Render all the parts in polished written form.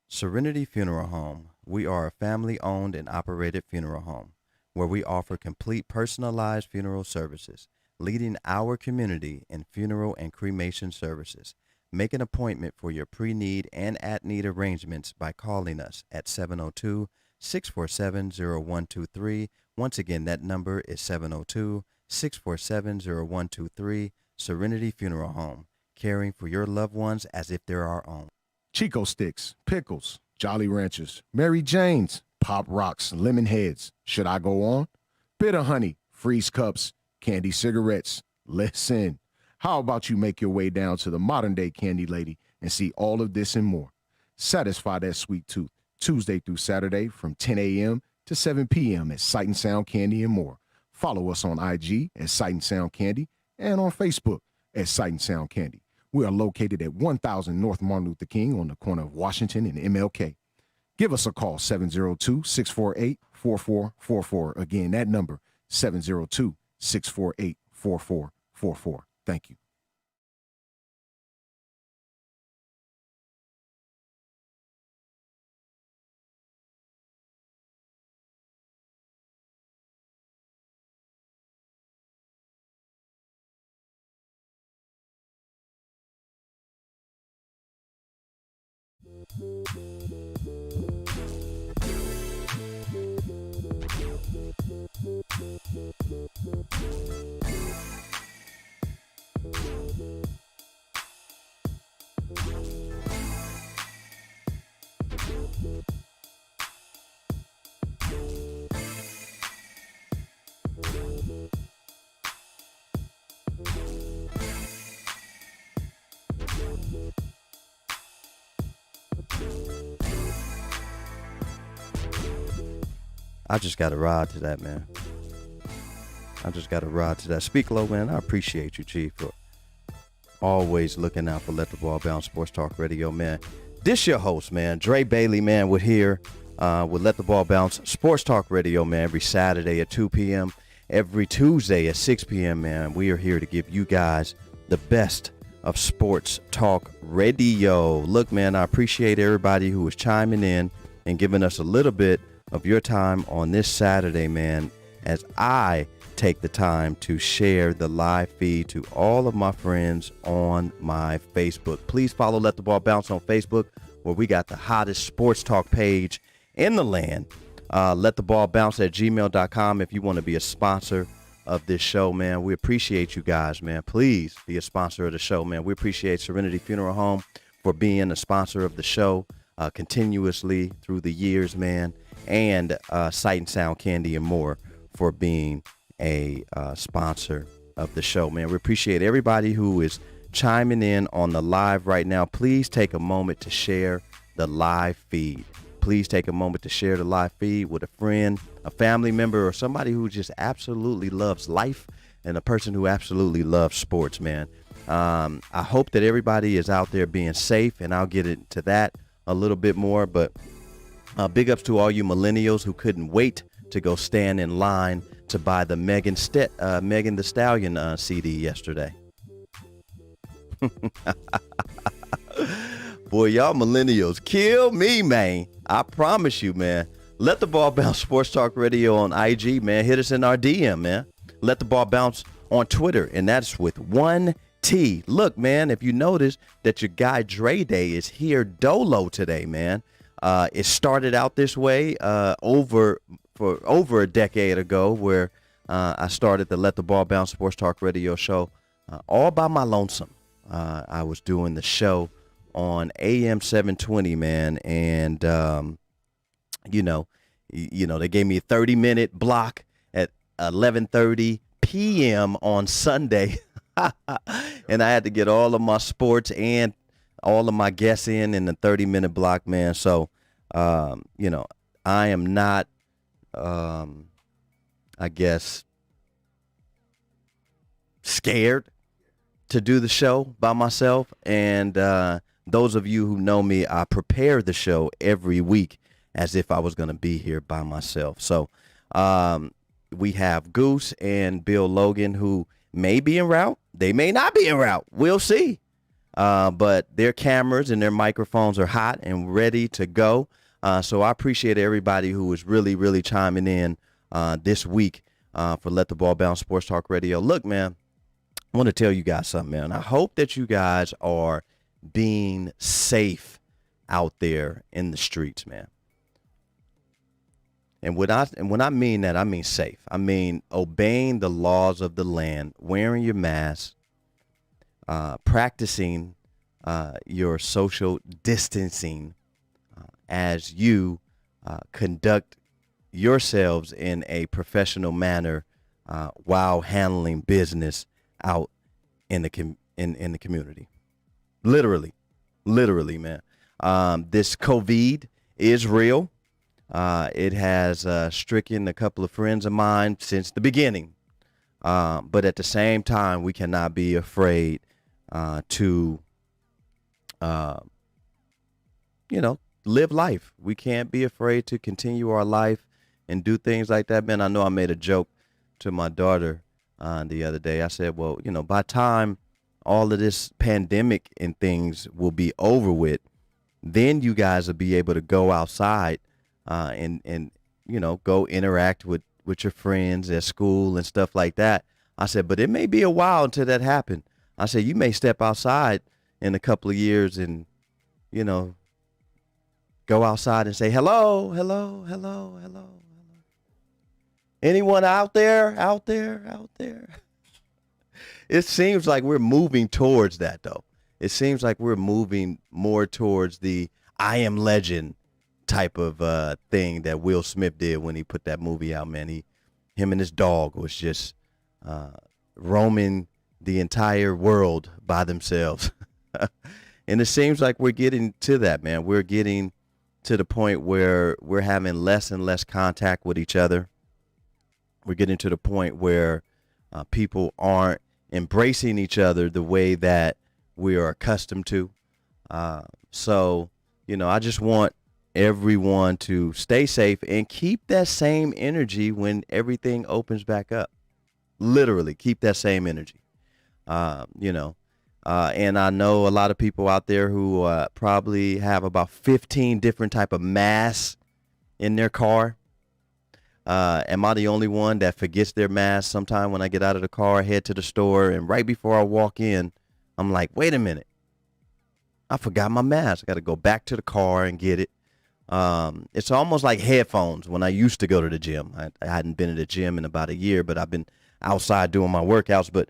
Serenity Funeral Home. We are a family-owned and operated funeral home where we offer complete personalized funeral services, leading our community in funeral and cremation services. Make an appointment for your pre-need and at-need arrangements by calling us at 702-647-0123. Once again, that number is 702-647-0123. Serenity Funeral Home, caring for your loved ones as if they're our own. Chico Sticks, Pickles, Jolly Ranchers, Mary Jane's, Pop Rocks, Lemon Heads. Should I go on? Bitter Honey, Freeze Cups, Candy Cigarettes. Listen, how about you make your way down to the modern day Candy Lady and see all of this and more? Satisfy that sweet tooth Tuesday through Saturday from 10 a.m. to 7 p.m. at Sight and Sound Candy and more. Follow us on IG at Sight and Sound Candy and on Facebook at Sight and Sound Candy. We are located at 1000 North Martin Luther King on the corner of Washington and MLK. Give us a call, 702-648-4444. Again, that number, 702-648-4444. Thank you. I just got to ride to that, man. I just got to ride to that. Speak low, man. I appreciate you, Chief, for always looking out for Let the Ball Bounce Sports Talk Radio, man. This your host, man, Dre Bailey, man. We're here with Let the Ball Bounce Sports Talk Radio, man, every Saturday at 2 p.m., every Tuesday at 6 p.m., man. We are here to give you guys the best of sports talk radio. Look, man, I appreciate everybody who is chiming in and giving us a little bit of your time on this Saturday, man, as I take the time to share the live feed to all of my friends on my Facebook. Please follow Let the Ball Bounce on Facebook, where we got the hottest sports talk page in the land. Let the ball bounce at gmail.com if you want to be a sponsor of this show, man. We appreciate you guys, man. Please be a sponsor of the show, man. We appreciate Serenity Funeral Home for being a sponsor of the show continuously through the years, man. And Sight and Sound Candy and more for being a sponsor of the show, man. We appreciate everybody who is chiming in on the live right now. Please take a moment to share the live feed. Please take a moment to share the live feed with a friend, a family member, or somebody who just absolutely loves life and a person who absolutely loves sports, man. I hope that everybody is out there being safe, and I'll get into that a little bit more, but big ups to all you millennials who couldn't wait to go stand in line to buy the Megan Thee Stallion CD yesterday. Boy, y'all millennials kill me, man. I promise you, man. Let the Ball Bounce Sports Talk Radio on IG, man. Hit us in our DM, man. Let the Ball Bounce on Twitter, and that's with 1T. Look, man, if you notice that your guy Dre Day is here dolo today, man. It started out this way over a decade ago, where I started the Let the Ball Bounce Sports Talk Radio show all by my lonesome. I was doing the show on AM 720, man, and they gave me a 30-minute block at 11:30 p.m. on Sunday, and I had to get all of my sports and all of my guests in the 30-minute block, man. So, I am not, I guess, scared to do the show by myself. And those of you who know me, I prepare the show every week as if I was going to be here by myself. So, we have Goose and Bill Logan, who may be en route. They may not be en route. We'll see. But their cameras and their microphones are hot and ready to go. So I appreciate everybody who was really, really chiming in this week for Let the Ball Bounce Sports Talk Radio. Look, man, I want to tell you guys something, man. I hope that you guys are being safe out there in the streets, man. And when I mean that, I mean safe. I mean obeying the laws of the land, wearing your mask, practicing your social distancing as you conduct yourselves in a professional manner while handling business out in the in the community. Literally, man. This COVID is real. It has stricken a couple of friends of mine since the beginning. But at the same time, we cannot be afraid to, live life. We can't be afraid to continue our life and do things like that. Man, I know I made a joke to my daughter the other day. I said, well, by time all of this pandemic and things will be over with, then you guys will be able to go outside and go interact with your friends at school and stuff like that. I said, but it may be a while until that happens. I said, you may step outside in a couple of years and, go outside and say, hello. Anyone out there? It seems like we're moving towards that, though. It seems like we're moving more towards the I Am Legend type of thing that Will Smith did when he put that movie out, man. Him and his dog was just roaming the entire world by themselves. And it seems like we're getting to that, man. We're getting to the point where we're having less and less contact with each other. We're getting to the point where people aren't embracing each other the way that we are accustomed to. So, I just want everyone to stay safe and keep that same energy when everything opens back up. Literally, keep that same energy. And I know a lot of people out there who probably have about 15 different type of masks in their car. Am I the only one that forgets their mask sometime when I get out of the car, head to the store, and right before I walk in, I'm like, wait a minute. I forgot my mask. I got to go back to the car and get it. It's almost like headphones when I used to go to the gym. I hadn't been at the gym in about a year, but I've been outside doing my workouts. But,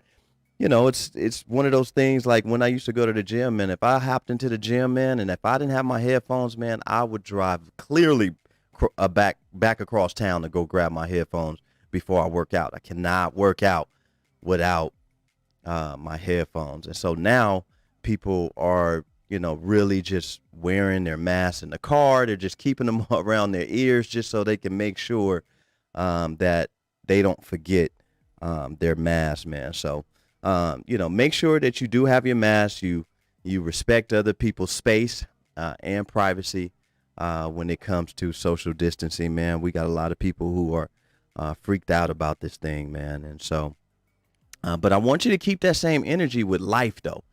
it's one of those things like when I used to go to the gym, and if I hopped into the gym, man, and if I didn't have my headphones, man, I would drive clearly back across town to go grab my headphones before I work out. I cannot work out without my headphones. And so now people are, really just wearing their masks in the car. They're just keeping them around their ears just so they can make sure that they don't forget their mask, man. So, make sure that you do have your mask. You respect other people's space and privacy when it comes to social distancing, man. We got a lot of people who are freaked out about this thing, man. And so, but I want you to keep that same energy with life, though.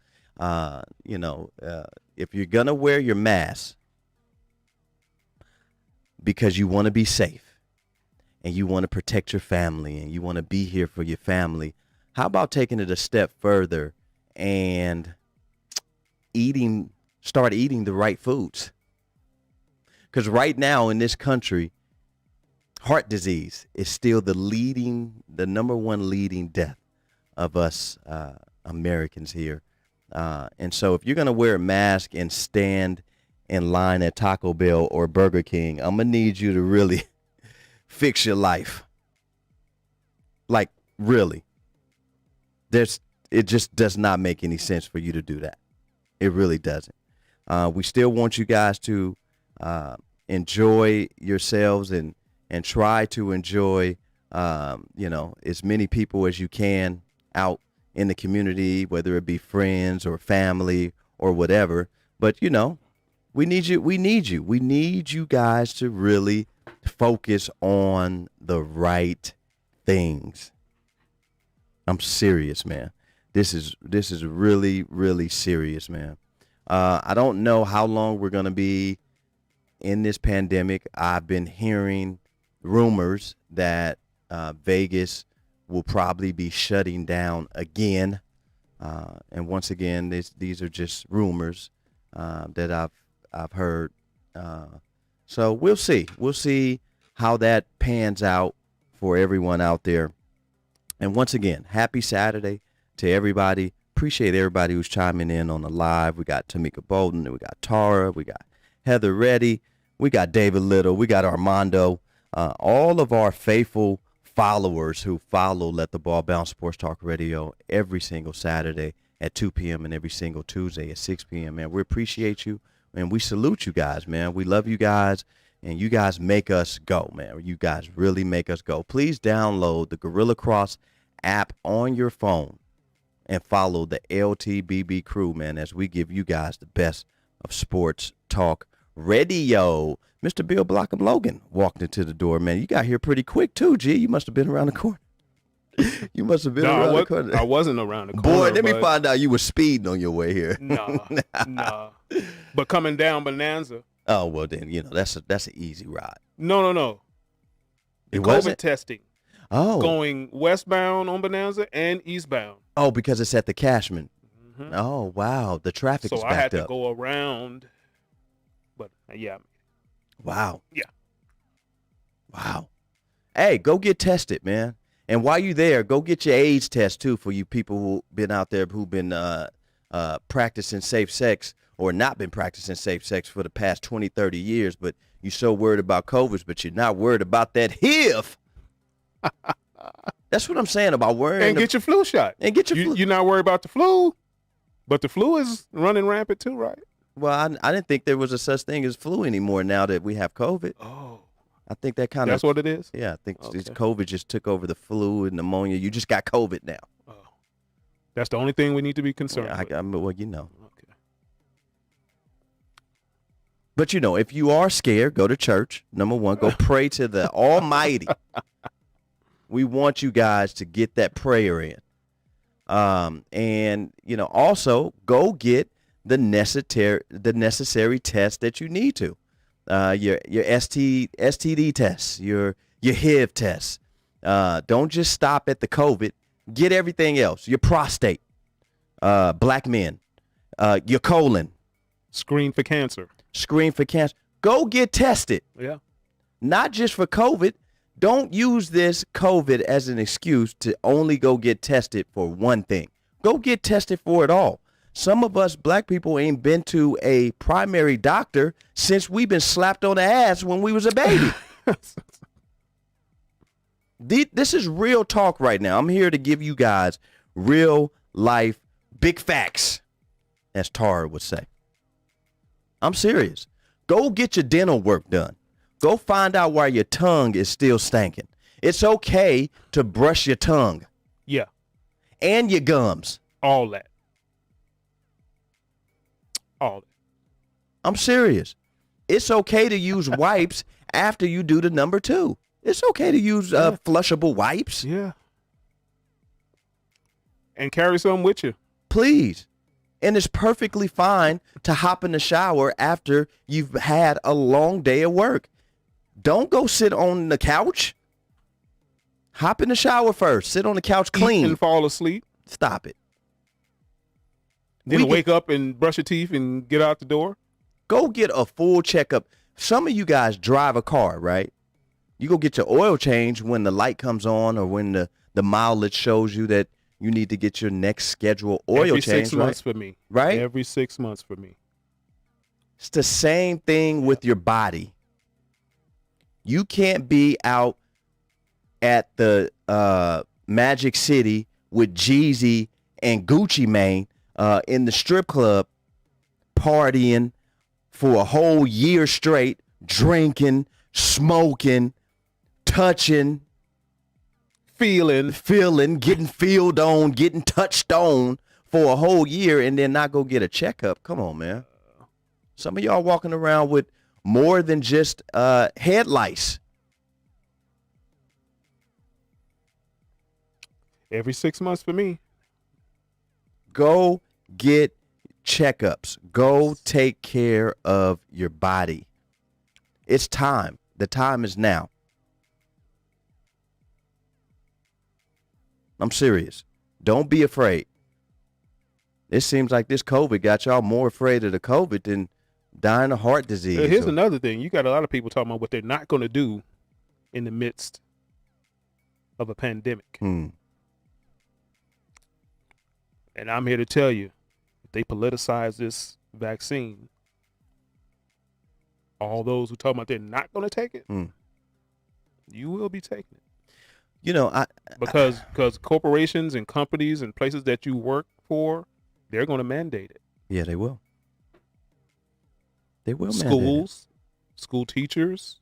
If you're going to wear your mask because you want to be safe and you want to protect your family and you want to be here for your family, how about taking it a step further and start eating the right foods? Because right now in this country, heart disease is still the number one leading death of us Americans here. And so if you're going to wear a mask and stand in line at Taco Bell or Burger King, I'm going to need you to really fix your life. Like, really. It just does not make any sense for you to do that. It really doesn't. We still want you guys to enjoy yourselves and try to enjoy, as many people as you can out in the community, whether it be friends or family or whatever. But, we need you. We need you guys to really focus on the right things. I'm serious, man. This is really, really serious, man. I don't know how long we're going to be in this pandemic. I've been hearing rumors that Vegas will probably be shutting down again. And once again, these are just rumors that I've heard. So we'll see. We'll see how that pans out for everyone out there. And once again, happy Saturday to everybody. Appreciate everybody who's chiming in on the live. We got Tamika Bolden, we got Tara, we got Heather Reddy, we got David Little, we got Armando. All of our faithful followers who follow Let the Ball Bounce Sports Talk Radio every single Saturday at 2 p.m. and every single Tuesday at 6 p.m. Man, we appreciate you, and we salute you guys, man. We love you guys, and you guys make us go, man. You guys really make us go. Please download the Gorilla Cross app on your phone and follow the LTBB crew, man, as we give you guys the best of sports talk radio. Mr. Bill Blockham Logan walked into the door, man. You got here pretty quick, too, G. You must have been around the corner. You must have been around the corner. I wasn't around the corner. Boy, let me find out you were speeding on your way here. Nah. But coming down Bonanza. Oh, well, then, that's an easy ride. No. It COVID wasn't? testing. Oh. Going westbound on Bonanza and eastbound. Oh, because it's at the Cashman. Mm-hmm. Oh, wow. The traffic is backed up. So I had to go around. But, yeah. Wow. Yeah. Wow. Hey, go get tested, man. And while you're there, go get your AIDS test, too, for you people who've been out there who've been practicing safe sex or not been practicing safe sex for the past 20, 30 years, but you're so worried about COVID, but you're not worried about that HIV. That's what I'm saying about worrying. And get your flu shot. And get your flu. You're not worried about the flu, but the flu is running rampant too, right? Well, I didn't think there was a such thing as flu anymore now that we have COVID. Oh. I think that kind of. That's what it is? Yeah, I think Okay. COVID just took over the flu and pneumonia. You just got COVID now. Oh. That's the only thing we need to be concerned with. Well, Okay. But, if you are scared, go to church. Number one, go pray to the Almighty. We want you guys to get that prayer in. And, also go get the necessary tests that you need to. Your STD tests, your HIV tests. Don't just stop at the COVID. Get everything else. Your prostate, black men, your colon. Screen for cancer. Go get tested. Yeah. Not just for COVID. Don't use this COVID as an excuse to only go get tested for one thing. Go get tested for it all. Some of us black people ain't been to a primary doctor since we've been slapped on the ass when we was a baby. This is real talk right now. I'm here to give you guys real life big facts, as Tara would say. I'm serious. Go get your dental work done. Go find out why your tongue is still stinking. It's okay to brush your tongue. Yeah. And your gums. All that. I'm serious. It's okay to use wipes after you do the number 2. It's okay to use flushable wipes. Yeah. And carry some with you. Please. And it's perfectly fine to hop in the shower after you've had a long day of work. Don't go sit on the couch. Hop in the shower first. Sit on the couch clean. Eat and fall asleep. Stop it. Then wake up and brush your teeth and get out the door. Go get a full checkup. Some of you guys drive a car, right? You go get your oil change when the light comes on or when the mileage shows you that you need to get your next scheduled oil change. Every 6 months for me. Right? Every 6 months for me. It's the same thing with your body. You can't be out at the Magic City with Jeezy and Gucci Mane in the strip club partying for a whole year straight, drinking, smoking, touching, feeling, getting filled on, getting touched on for a whole year and then not go get a checkup. Come on, man. Some of y'all walking around with more than just head lice. Every 6 months for me. Go get checkups. Go take care of your body. It's time. The time is now. I'm serious. Don't be afraid. It seems like this COVID got y'all more afraid of the COVID than dying of heart disease. Here's another thing. You got a lot of people talking about what they're not going to do in the midst of a pandemic. And I'm here to tell you, if they politicize this vaccine, all those who talk about they're not going to take it, you will be taking it. You know, because corporations and companies and places that you work for, they're going to mandate it. Yeah, they will. They will. Schools, school teachers.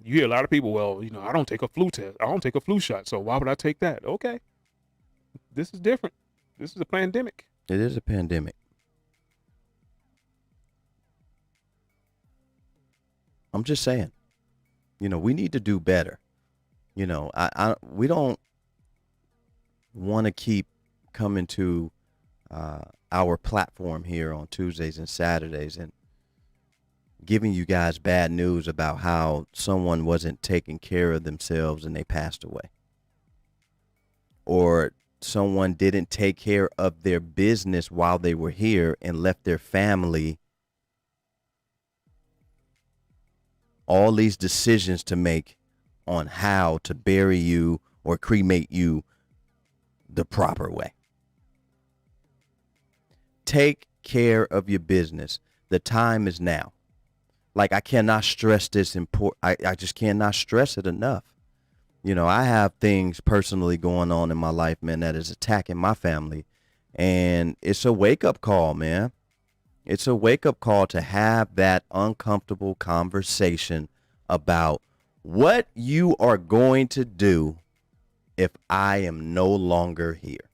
You hear a lot of people, well, you know, I don't take a flu test. I don't take a flu shot. So why would I take that? Okay. This is different. This is a pandemic. It is a pandemic. I'm just saying, you know, we need to do better. You know, we don't want to keep coming to our platform here on Tuesdays and Saturdays and giving you guys bad news about how someone wasn't taking care of themselves and they passed away, or someone didn't take care of their business while they were here and left their family all these decisions to make on how to bury you or cremate you the proper way. Take care of your business. The time is now. Like, I cannot stress this I just cannot stress it enough. You know, I have things personally going on in my life, man, that is attacking my family. And it's a wake-up call, man. It's a wake-up call to have that uncomfortable conversation about what you are going to do if I am no longer here.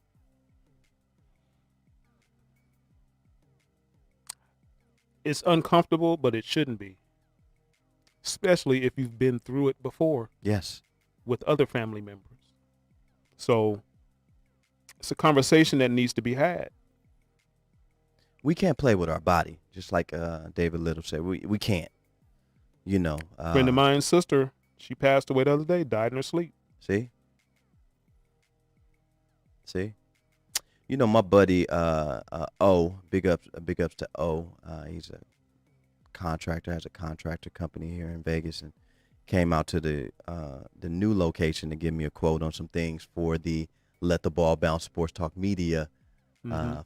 It's uncomfortable, but it shouldn't be. Especially if you've been through it before. Yes. With other family members. So it's a conversation that needs to be had. We can't play with our body, just like David Little said. We can't. You know. A friend of mine's sister, she passed away the other day, died in her sleep. See? You know, my buddy O, big ups to O. He's a contractor, has a contractor company here in Vegas, and came out to the new location to give me a quote on some things for the Let the Ball Bounce Sports Talk Media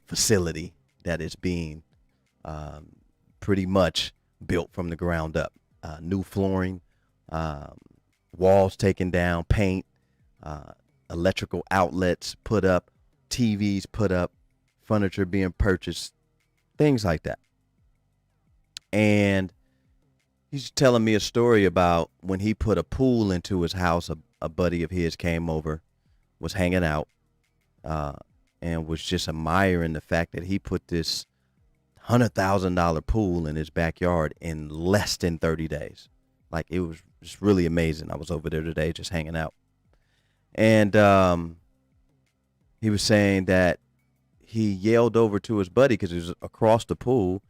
facility that is being pretty much built from the ground up. New flooring, walls taken down, paint, electrical outlets put up, TVs put up, furniture being purchased, things like that. And he's telling me a story about when he put a pool into his house. A buddy of his came over, was hanging out, and was just admiring the fact that he put this $100,000 pool in his backyard in less than 30 days. Like, it was just really amazing. I was over there today just hanging out. And he was saying that he yelled over to his buddy because he was across the pool,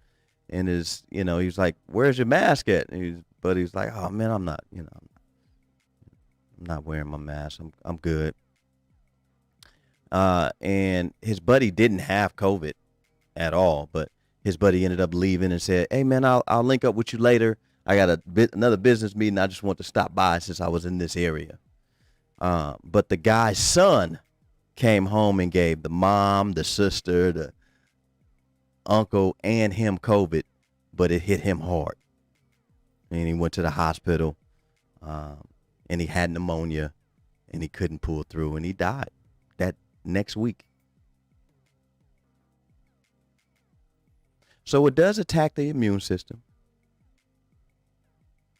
and he was like, "Where's your mask at?" And his buddy was like, "Oh man, I'm not wearing my mask. I'm good." And his buddy didn't have COVID at all, but his buddy ended up leaving and said, "Hey man, I'll link up with you later. I got another business meeting. I just want to stop by since I was in this area." But the guy's son came home and gave the mom, the sister, the uncle, and him COVID, but it hit him hard. And he went to the hospital, and he had pneumonia, and he couldn't pull through, and he died that next week. So it does attack the immune system.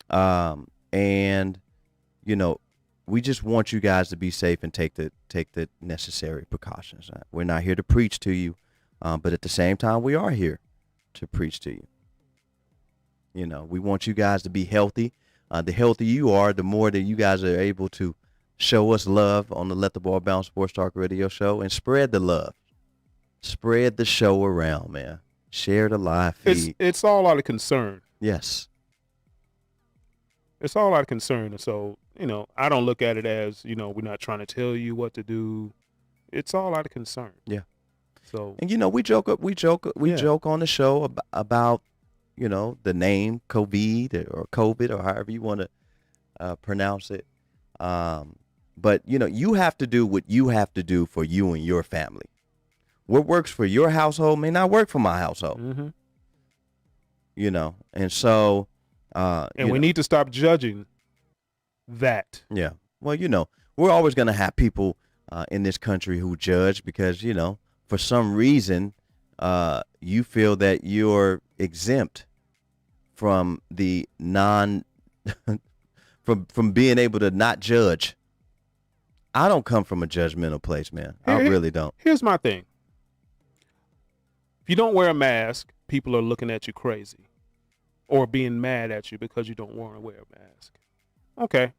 And, you know, we just want you guys to be safe and take the necessary precautions. We're not here to preach to you, but at the same time, we are here to preach to you. You know, we want you guys to be healthy. The healthier you are, the more that you guys are able to show us love on the Let the Ball Bounce Sports Talk Radio Show and spread the love. Spread the show around, man. Share the live feed. It's all out of concern. Yes. It's all out of concern. And so, I don't look at it as, we're not trying to tell you what to do. It's all out of concern. Yeah. So, and we joke on the show about, the name COVID or however you want to pronounce it. But you have to do what you have to do for you and your family. What works for your household may not work for my household. mm-hmm. And so, and we need to stop judging that. Yeah. Well, we're always going to have people in this country who judge because, for some reason, you feel that you're exempt from the from being able to not judge. I don't come from a judgmental place, man. I really don't. Here's my thing. If you don't wear a mask, people are looking at you crazy or being mad at you because you don't want to wear a mask. Okay.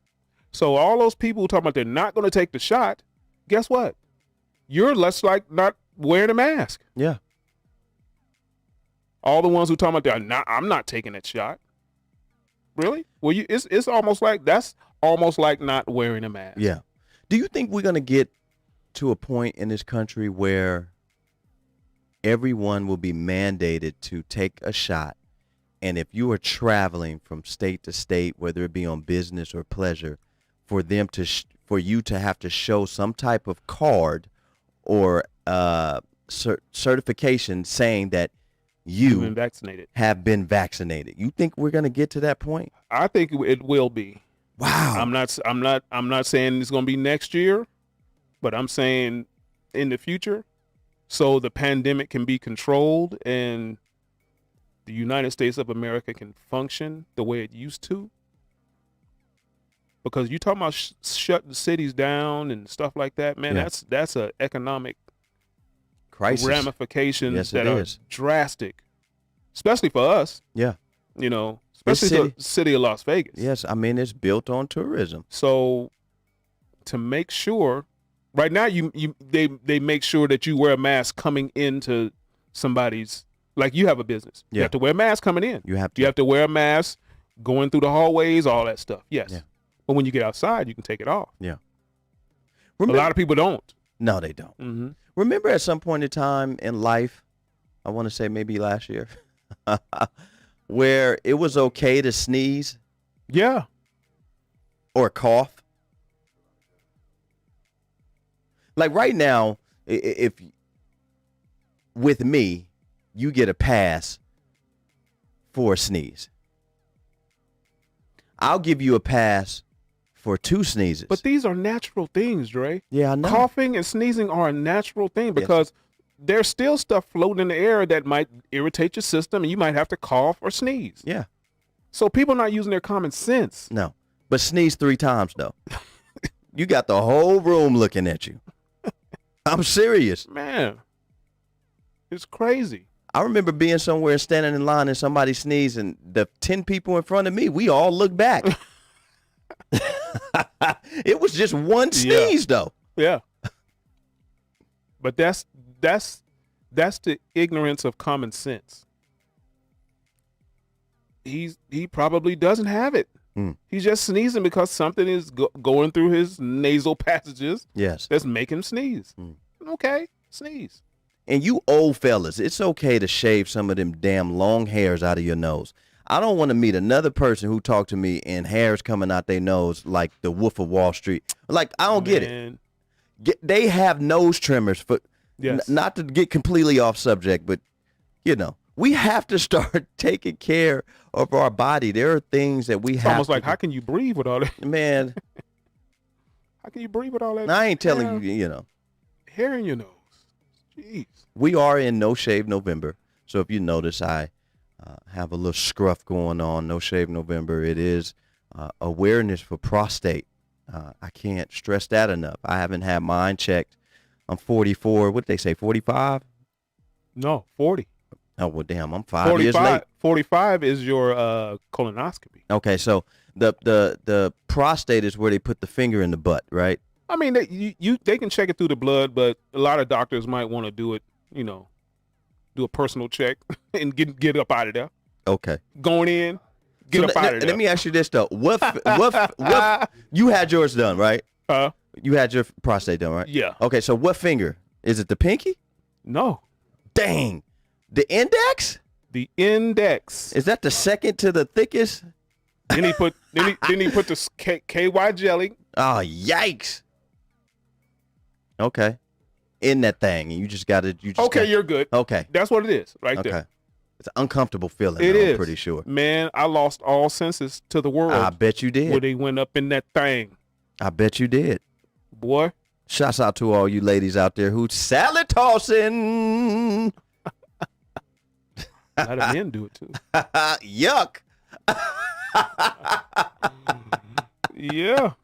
So all those people who talk about they're not going to take the shot, guess what? You're less like not wearing a mask. Yeah. All the ones who talk about I'm not taking that shot. Really? Well, it's almost like that's almost like not wearing a mask. Yeah. Do you think we're going to get to a point in this country where everyone will be mandated to take a shot, and if you are traveling from state to state, whether it be on business or pleasure, for you to have to show some type of card or certification saying that you have been vaccinated? You think we're going to get to that point? I think it will be. Wow. I'm not saying it's going to be next year, but I'm saying in the future, so the pandemic can be controlled and the United States of America can function the way it used to. Because you talking about shutting cities down and stuff like that, man. Yeah. That's an economic crisis ramifications that are drastic, especially for us. Yeah, especially the city of Las Vegas. Yes, I mean it's built on tourism. So to make sure, right now they make sure that you wear a mask coming into somebody's, like you have a business. Yeah. You have to wear a mask coming in. You have to wear a mask going through the hallways, all that stuff. Yes. Yeah. But when you get outside, you can take it off. Yeah. A lot of people don't. No, they don't. Mm-hmm. Remember at some point in time in life, I want to say maybe last year, where it was okay to sneeze? Yeah. Or cough? Like right now, if with me, you get a pass for a sneeze. I'll give you a pass for 2 sneezes. But these are natural things, Dre. Yeah, I know. Coughing and sneezing are a natural thing because there's still stuff floating in the air that might irritate your system and you might have to cough or sneeze. Yeah. So people are not using their common sense. No. But sneeze 3 times, though. You got the whole room looking at you. I'm serious. Man, it's crazy. I remember being somewhere and standing in line and somebody sneezed and the 10 people in front of me, we all looked back. It was just one sneeze, though. Yeah. But that's the ignorance of common sense. He probably doesn't have it. He's just sneezing because something is going through his nasal passages. Yes. That's making him sneeze. Okay, sneeze. And you old fellas, it's okay to shave some of them damn long hairs out of your nose. I don't want to meet another person who talk to me and hairs coming out their nose like the Wolf of Wall Street. Like, I don't get it. They have nose trimmers for, not to get completely off subject, but, we have to start taking care of our body. There are things that we have. It's almost like, how can you breathe with all that? Man. How can you breathe with all that? I ain't telling you, Hair in your nose. Jeez. We are in No Shave November. So if you notice, I have a little scruff going on. No Shave November. It is awareness for prostate. I can't stress that enough. I haven't had mine checked. I'm 44. What did they say, 45? No, 40. Oh, well, damn, I'm 5 years late. 45 is your colonoscopy. Okay, so The prostate is where they put the finger in the butt, right? I mean, they can check it through the blood, but a lot of doctors might want to do it, do a personal check and get up out of there. Okay. Going in, get up out of there. Let me ask you this though: what you had yours done, right? You had your prostate done, right? Yeah. Okay, so what finger? Is it the pinky? No. Dang. The index? The index. Is that the second to the thickest? Then he put the KY jelly. Oh, yikes. Okay. In that thing. And you just got to you're good. Okay. That's what it is right there. Okay. It's an uncomfortable feeling, It is. I'm pretty sure. Man, I lost all senses to the world. I bet you did. When they went up in that thing. I bet you did. Boy. Shouts out to all you ladies out there who's salad tossing. Let a men do it too. Yuck. Yeah.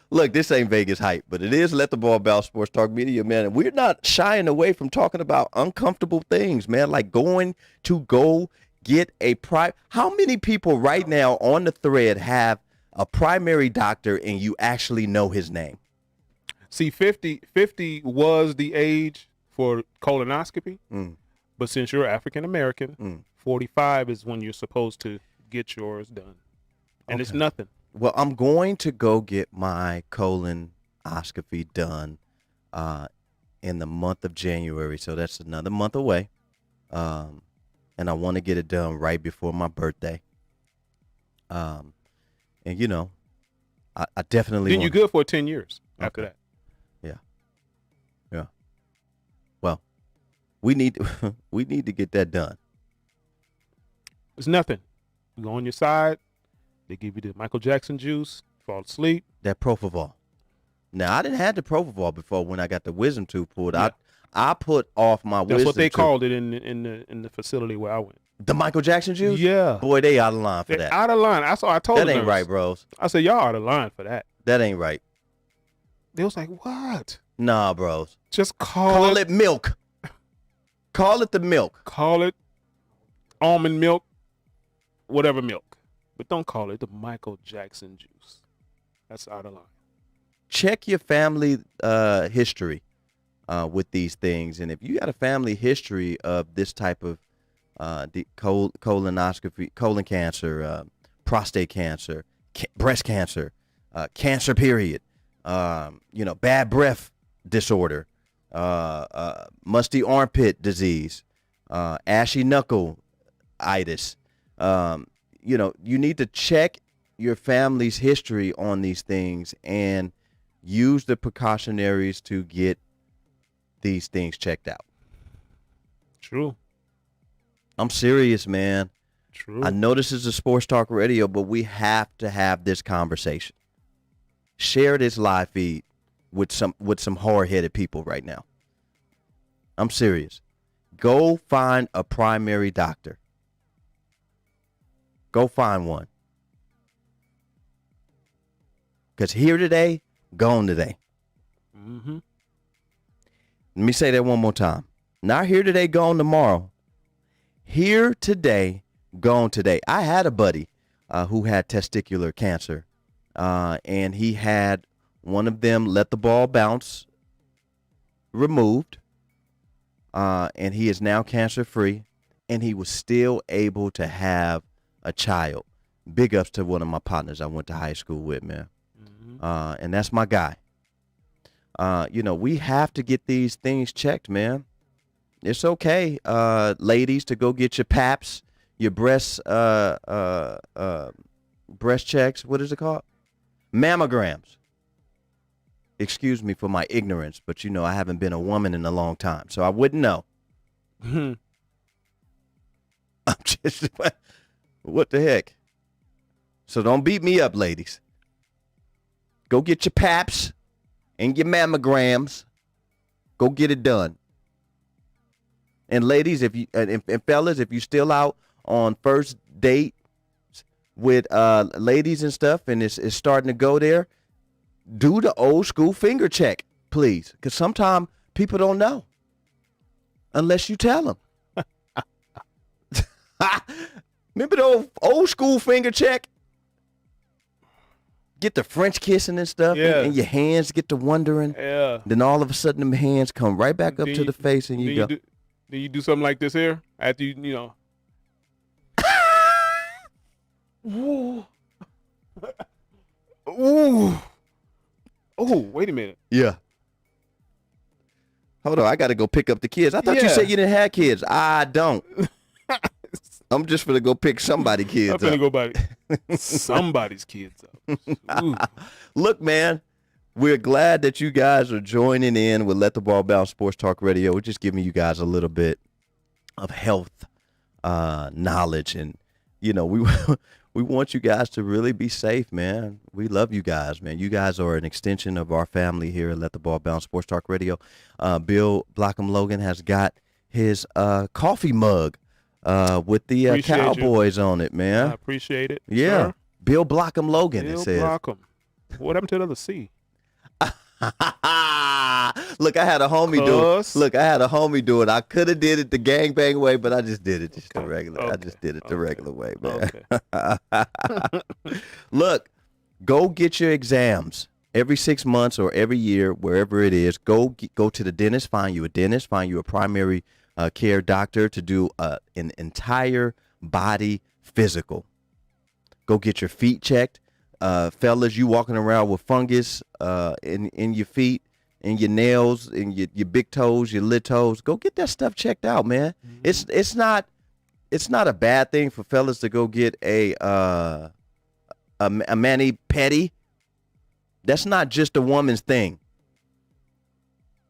Look, this ain't Vegas hype, but it is Let the Ball Bounce Sports Talk Media, man. And we're not shying away from talking about uncomfortable things, man, like going to go get a How many people right now on the thread have a primary doctor and you actually know his name? See, 50 was the age for colonoscopy, but since you're African American, 45 is when you're supposed to get yours done, and it's nothing. Well, I'm going to go get my colonoscopy done in the month of January, so that's another month away, and I want to get it done right before my birthday. And I definitely. Then you're good for 10 years after that. Yeah. Well, we need to get that done. It's nothing. You go on your side. They give you the Michael Jackson juice. Fall asleep. That Propofol. Now I didn't have the Propofol before when I got the wisdom tooth pulled. Yeah. I put off my wisdom tooth. That's what they called it in the facility where I went. The Michael Jackson juice? Yeah. Boy, they out of line for They're that. out of line. I told That the ain't nurse. right, bros. I said, y'all out of line for that. That ain't right. They was like, what? Nah, bros. Just Call it milk. Call it the milk. Call it almond milk, whatever milk. But don't call it the Michael Jackson juice. That's out of line. Check your family history with these things. And if you got a family history of this type of colonoscopy, colon cancer, prostate cancer, breast cancer, cancer period, bad breath disorder, musty armpit disease, ashy knuckle itis, you need to check your family's history on these things and use the precautionaries to get these things checked out. True. I'm serious, man. True. I know this is a sports talk radio, but we have to have this conversation. Share this live feed with some hard-headed people right now. I'm serious. Go find a primary doctor. Go find one. Because here today, gone today. Mm-hmm. Let me say that one more time. Not here today, gone tomorrow. Here today, gone today. I had a buddy who had testicular cancer, and he had one of them let the ball bounce removed, and he is now cancer-free, and he was still able to have a child. Big ups to one of my partners I went to high school with, man. Mm-hmm. And that's my guy. We have to get these things checked, man. It's okay, ladies, to go get your paps, your breast checks. What is it called? Mammograms. Excuse me for my ignorance, but I haven't been a woman in a long time, so I wouldn't know. I'm just, what the heck? So don't beat me up, ladies. Go get your paps and your mammograms. Go get it done. And ladies, and fellas, if you still out on first date with ladies and stuff, and it's starting to go there, do the old school finger check, please, because sometimes people don't know unless you tell them. Remember the old school finger check? Get the French kissing and stuff, and your hands get to wondering. Yeah. Then all of a sudden, them hands come right back up to the face, and you go. Do you do something like this here after you know? Ooh. Ooh. Oh, wait a minute. Yeah. Hold on, I got to go pick up the kids. I thought you said you didn't have kids. I don't. I'm just gonna go pick somebody's kids up. I'm gonna go buy somebody's kids up. Ooh. Look, man, we're glad that you guys are joining in with Let the Ball Bounce Sports Talk Radio. We're just giving you guys a little bit of health knowledge, and we we want you guys to really be safe, man. We love you guys, man. You guys are an extension of our family here at Let the Ball Bounce Sports Talk Radio. Bill Blockham Logan has got his coffee mug with the Cowboys on it, man. I appreciate it. Yeah. Sir. Bill Blockham Logan, it says. Bill Blockham. What happened to the other C? Look, I had a homie do it. I could have did it the gangbang way, but I just did it the regular. I just did it the regular way, man. Look, go get your exams every 6 months or every year, wherever it is. Go to the dentist, find you a primary care doctor to do an entire body physical. Go get your feet checked. Fellas, you walking around with fungus in your feet, in your nails, in your big toes, your little toes. Go get that stuff checked out, man. Mm-hmm. It's not a bad thing for fellas to go get a mani-pedi. That's not just a woman's thing.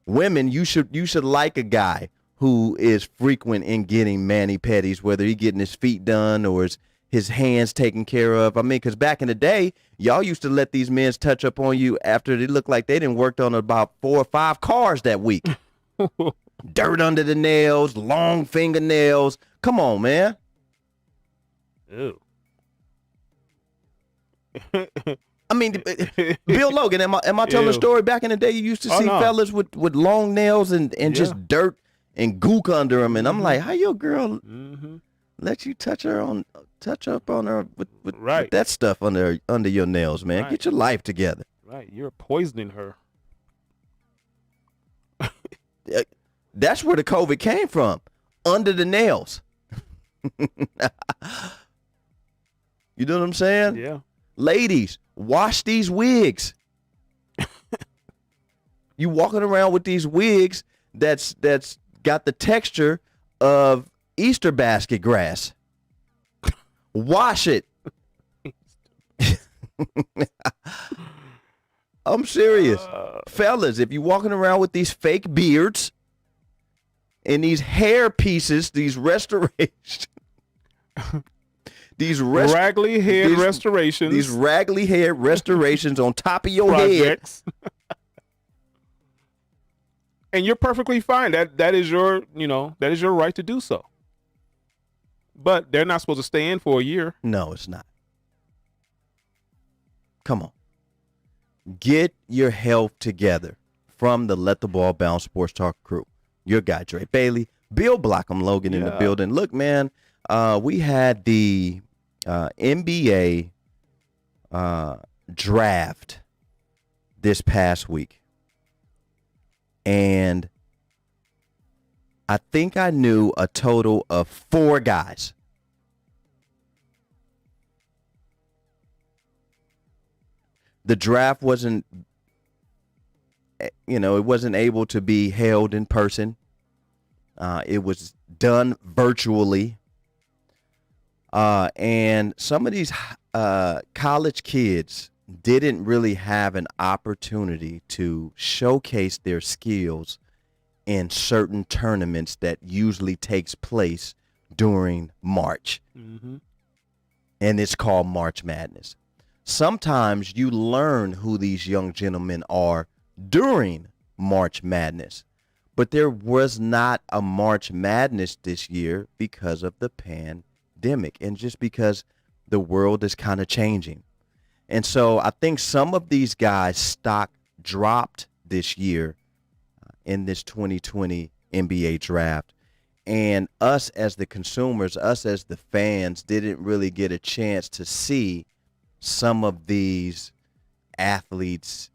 Women, you should like a guy who is frequent in getting mani-pedis, whether he's getting his feet done or his hands taken care of. I mean, because back in the day, y'all used to let these men touch up on you after they looked like they didn't worked on about 4 or 5 cars that week. Dirt under the nails, long fingernails. Come on, man. Ew. I mean, Bill Logan, am I telling a story? Back in the day, you used to see fellas with long nails and just dirt and gook under them, and I'm like, how your girl let you touch up on her with that stuff under your nails, man? Get your life together. Right, you're poisoning her. That's where the COVID came from, under the nails. You know what I'm saying? Yeah. Ladies, wash these wigs. You walking around with these wigs that's got the texture of Easter basket grass. Wash it. I'm serious. Fellas, if you walking around with these fake beards and these hair pieces, these restorations, raggly hair restorations. These raggly hair restorations on top of your projects. Head. And you're perfectly fine. That is your right to do so. But they're not supposed to stay in for a year. No, it's not. Come on. Get your health together from the Let the Ball Bounce Sports Talk crew. Your guy, Dre Bailey, Bill Blockham Logan in the building. Look, man, we had the NBA draft this past week. And I think I knew a total of 4 guys. The draft wasn't able to be held in person. It was done virtually. And some of these college kids didn't really have an opportunity to showcase their skills in certain tournaments that usually takes place during March. Mm-hmm. And it's called March Madness. Sometimes you learn who these young gentlemen are during March Madness. But there was not a March Madness this year because of the pandemic and just because the world is kind of changing. And so I think some of these guys' stock dropped this year in this 2020 NBA draft. And us as the consumers, us as the fans, didn't really get a chance to see some of these athletes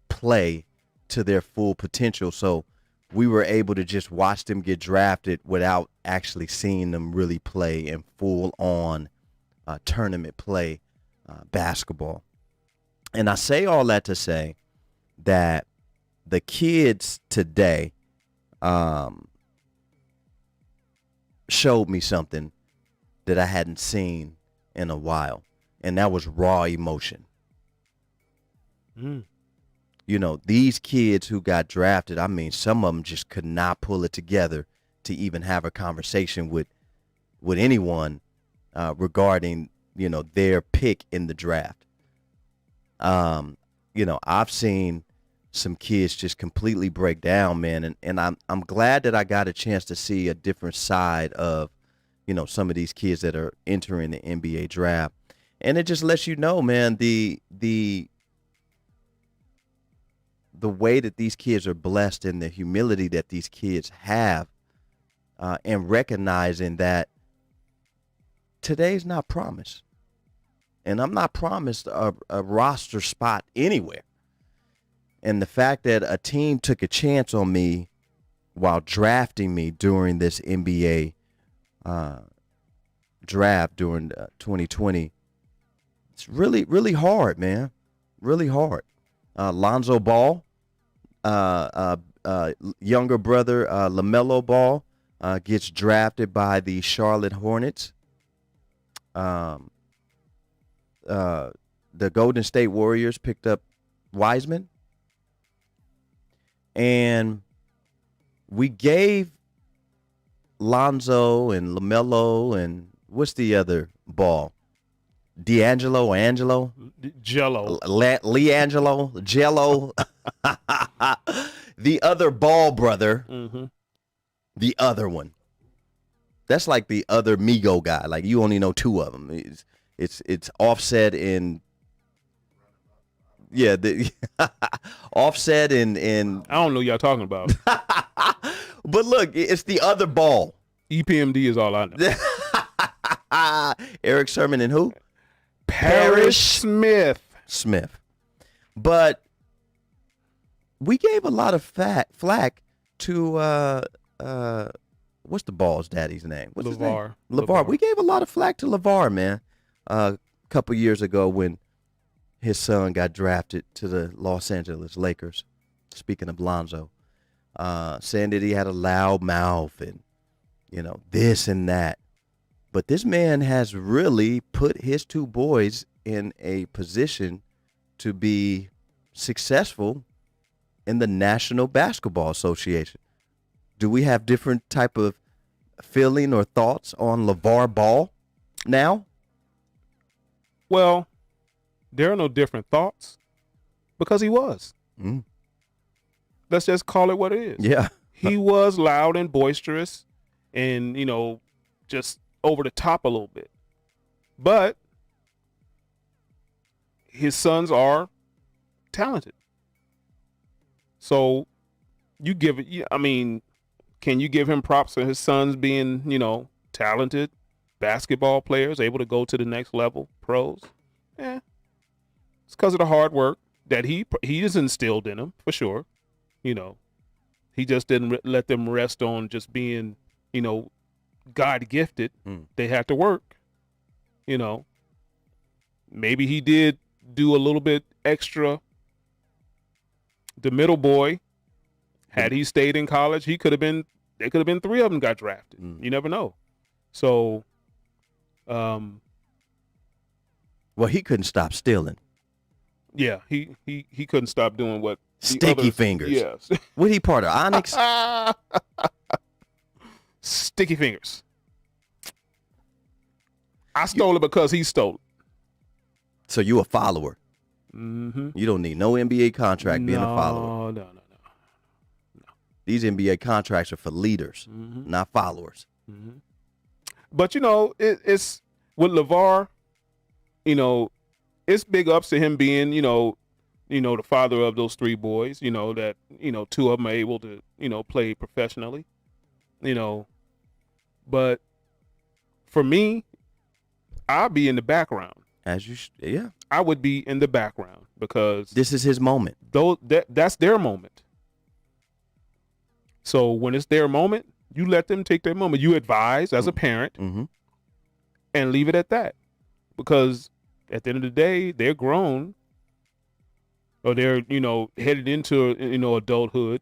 play to their full potential. So we were able to just watch them get drafted without actually seeing them really play in full on tournament play basketball. And I say all that to say that the kids today showed me something that I hadn't seen in a while, and that was raw emotion. You know, these kids who got drafted, I mean, some of them just could not pull it together to even have a conversation with anyone regarding, you know, their pick in the draft. You know, I've seen some kids just completely break down, man, and I'm glad that I got a chance to see a different side of, you know, some of these kids that are entering the NBA draft. And it just lets you know, man, the way that these kids are blessed and the humility that these kids have, and recognizing that today's not promised. And I'm not promised a roster spot anywhere. And the fact that a team took a chance on me while drafting me during this NBA draft during 2020, it's really, really hard, man. Really hard. Lonzo Ball, younger brother LaMelo Ball, gets drafted by the Charlotte Hornets. The Golden State Warriors picked up Wiseman. And we gave Lonzo and LaMelo and what's the other Ball? D'Angelo or Angelo? Jello. Leangelo? Jello? The other Ball brother. Mm-hmm. The other one. That's like the other Migo guy. Like you only know two of them. It's Offset and yeah, Offset and I don't know what y'all talking about. But look, it's the other Ball. EPMD is all I know. Eric Sermon and who? Parrish Smith. But we gave a lot of flack to what's the Ball's daddy's name? What's his name? LeVar. We gave a lot of flack to LeVar, man. A couple years ago when his son got drafted to the Los Angeles Lakers. Speaking of Lonzo, saying that he had a loud mouth and, you know, this and that. But this man has really put his two boys in a position to be successful in the National Basketball Association. Do we have different type of feeling or thoughts on LeVar Ball now? Well, there are no different thoughts because he was. Let's just call it what it is. Yeah. He was loud and boisterous and, you know, just over the top a little bit. But his sons are talented. So you give it, I mean, can you give him props for his sons being, you know, talented basketball players, able to go to the next level, pros? Yeah. It's because of the hard work that he has instilled in them, for sure. You know, he just didn't let them rest on just being, you know, God gifted. They had to work. You know, maybe he did do a little bit extra. The middle boy, had he stayed in college, there could have been three of them got drafted. You never know. So, well, he couldn't stop stealing. Yeah, he couldn't stop doing what Sticky Fingers. Yes. What he part of Onyx? Sticky Fingers. I stole it because he stole it. So you a follower? Mm-hmm. You don't need no NBA contract being a follower. No. These NBA contracts are for leaders, not followers. Mm-hmm. But you know, it's with LeVar. You know, it's big ups to him being, you know, the father of those three boys. You know that, you know, two of them are able to, you know, play professionally. You know, But for me, I'll be in the background. Yeah. I would be in the background because This is his moment. That's their moment. So when it's their moment, you let them take their moment. You advise as a parent Mm-hmm. and leave it at that. Because at the end of the day, they're grown or they're, headed into, adulthood,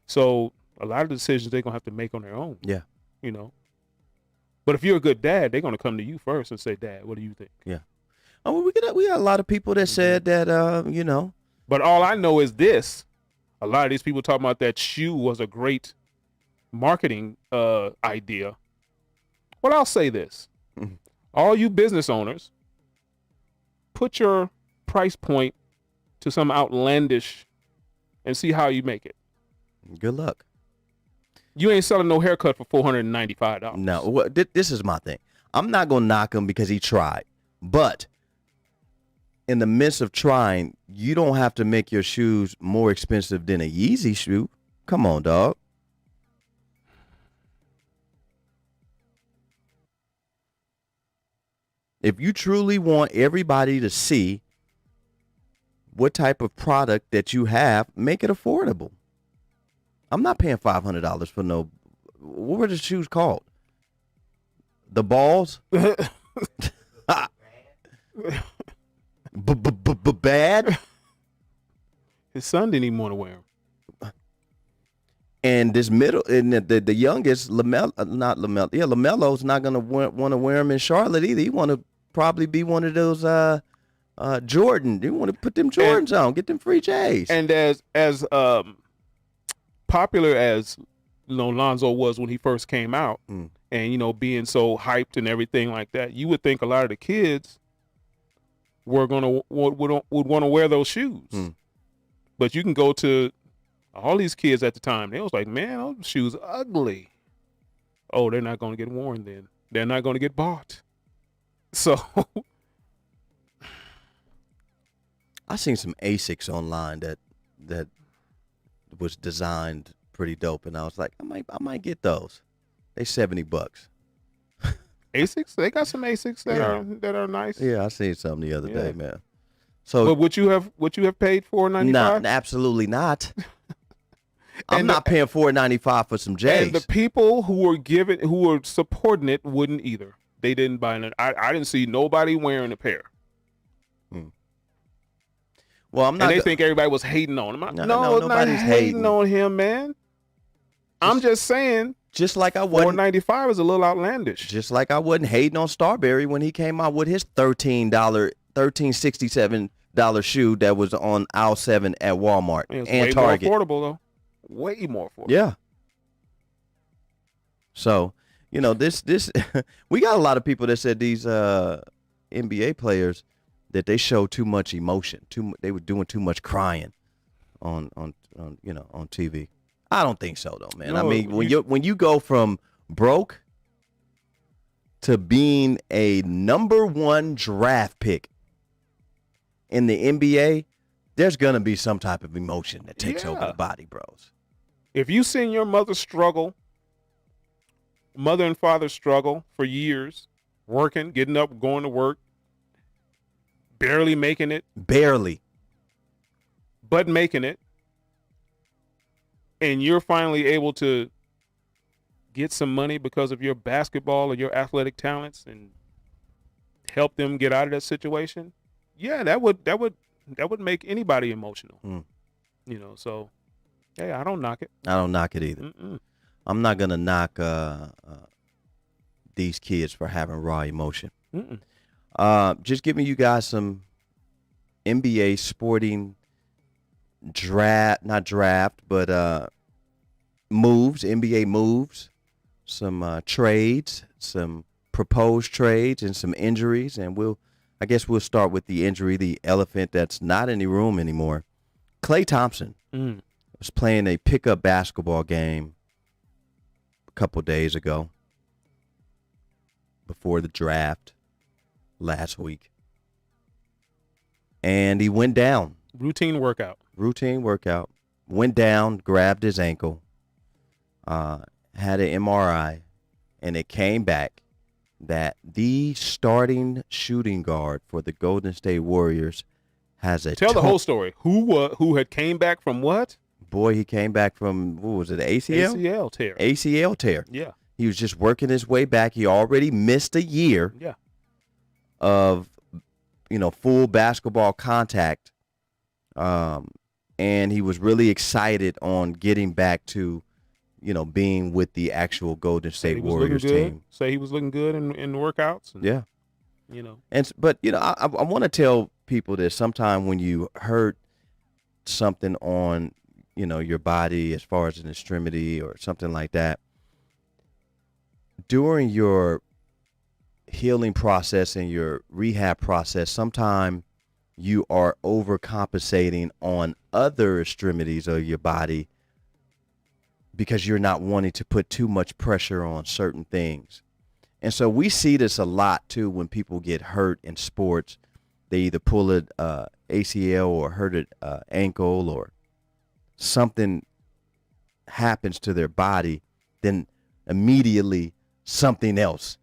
So a lot of decisions they're going to have to make on their own. Yeah. But if you're a good dad, they're going to come to you first and say, Dad, what do you think? Yeah. Oh, well, we got a lot of people that said that, But all I know is this. A lot of these people talking about that shoe was a great marketing idea. Well, I'll say this. Mm-hmm. All you business owners, put your price point to some outlandish and see how you make it. Good luck. You ain't selling no haircut for $495. No, this is my thing. I'm not going to knock him because he tried. But in the midst of trying, you don't have to make your shoes more expensive than a Yeezy shoe. Come on, dog. If you truly want everybody to see what type of product that you have, make it affordable. I'm not paying $500 for no. What were the shoes called? The balls? Bad? His son didn't even want to wear them. And this middle, and the youngest, LaMelo's not going to want to wear them in Charlotte either. He want to probably be one of those Jordan. You want to put them Jordans on, get them free J's. And as popular as Lonzo was when he first came out, and being so hyped and everything like that, you would think a lot of the kids would want to wear those shoes. But you can go to all these kids at the time. They was like, man, those shoes ugly. Oh, they're not going to get worn then. They're not going to get bought. So I seen some Asics online that was designed pretty dope, and I was like, I might get those. They $70. Asics? They got some Asics that are nice. Yeah, I seen some the other day, man. So, but would you have paid $495? No, absolutely not. I'm not paying $495 for some J's. And the people who were supporting it wouldn't either. They didn't buy it. I didn't see nobody wearing a pair. Well, I'm not. And they think everybody was hating on him. No, nobody's hating on him, man. I'm just saying. Just like I wasn't. $495 is a little outlandish. Just like I wasn't hating on Starberry when he came out with his $13.67 shoe that was on aisle 7 at Walmart and Target. More affordable though. Way more affordable. Yeah. So, this we got a lot of people that said these NBA players that they show too much emotion. They were doing too much crying on TV. I don't think so though, man. No, I mean, when you go from broke to being a #1 draft pick in the NBA, there's gonna be some type of emotion that takes over the body, bros. If you seen your mother and father struggle for years, working, getting up, going to work, barely making it, but making it, and you're finally able to get some money because of your basketball or your athletic talents and help them get out of that situation, that would make anybody emotional. So hey, I don't knock it. I don't knock it either. I'm not gonna knock these kids for having raw emotion. Just giving you guys some NBA sporting moves, NBA moves, some trades, some proposed trades, and some injuries. And I guess we'll start with the injury, the elephant that's not in the room anymore. Klay Thompson was playing a pickup basketball game a couple days ago before the draft last week. And he went down. Routine workout. Went down, grabbed his ankle, had an MRI, and it came back that the starting shooting guard for the Golden State Warriors has a Tell the whole story. Who had came back from what? Boy, he came back from, what was it, ACL? ACL tear. ACL tear. Yeah. He was just working his way back. He already missed a year Yeah. of, full basketball contact. And he was really excited on getting back to, being with the actual Golden State Warriors team. Say he was looking good in workouts. And, Yeah. But I want to tell people that sometime when you hurt something on, your body as far as an extremity or something like that, during your healing process and your rehab process, sometimes you are overcompensating on other extremities of your body because you're not wanting to put too much pressure on certain things. And so we see this a lot too when people get hurt in sports. They either pull an ACL or hurt an ankle or something happens to their body, then immediately something else,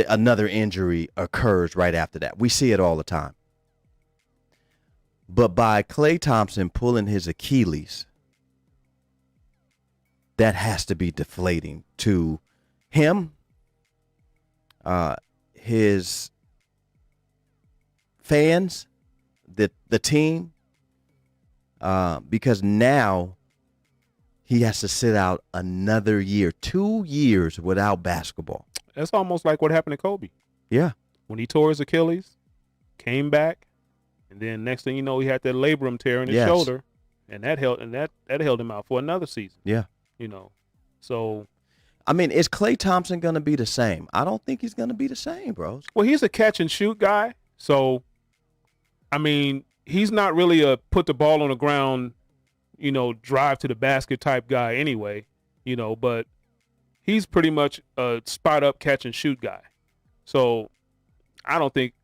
another injury occurs right after that. We see it all the time. But by Klay Thompson pulling his Achilles, that has to be deflating to him, his fans, the team, because now he has to sit out another year, 2 years without basketball. That's almost like what happened to Kobe. Yeah. When he tore his Achilles, came back, and then next thing you know, he had that labrum tear in his shoulder, and that held him out for another season. Yeah. So I mean, is Klay Thompson going to be the same? I don't think he's going to be the same, bros. Well, he's a catch and shoot guy. So, I mean, he's not really a put the ball on the ground, drive to the basket type guy anyway, but he's pretty much a spot up catch and shoot guy. So I don't think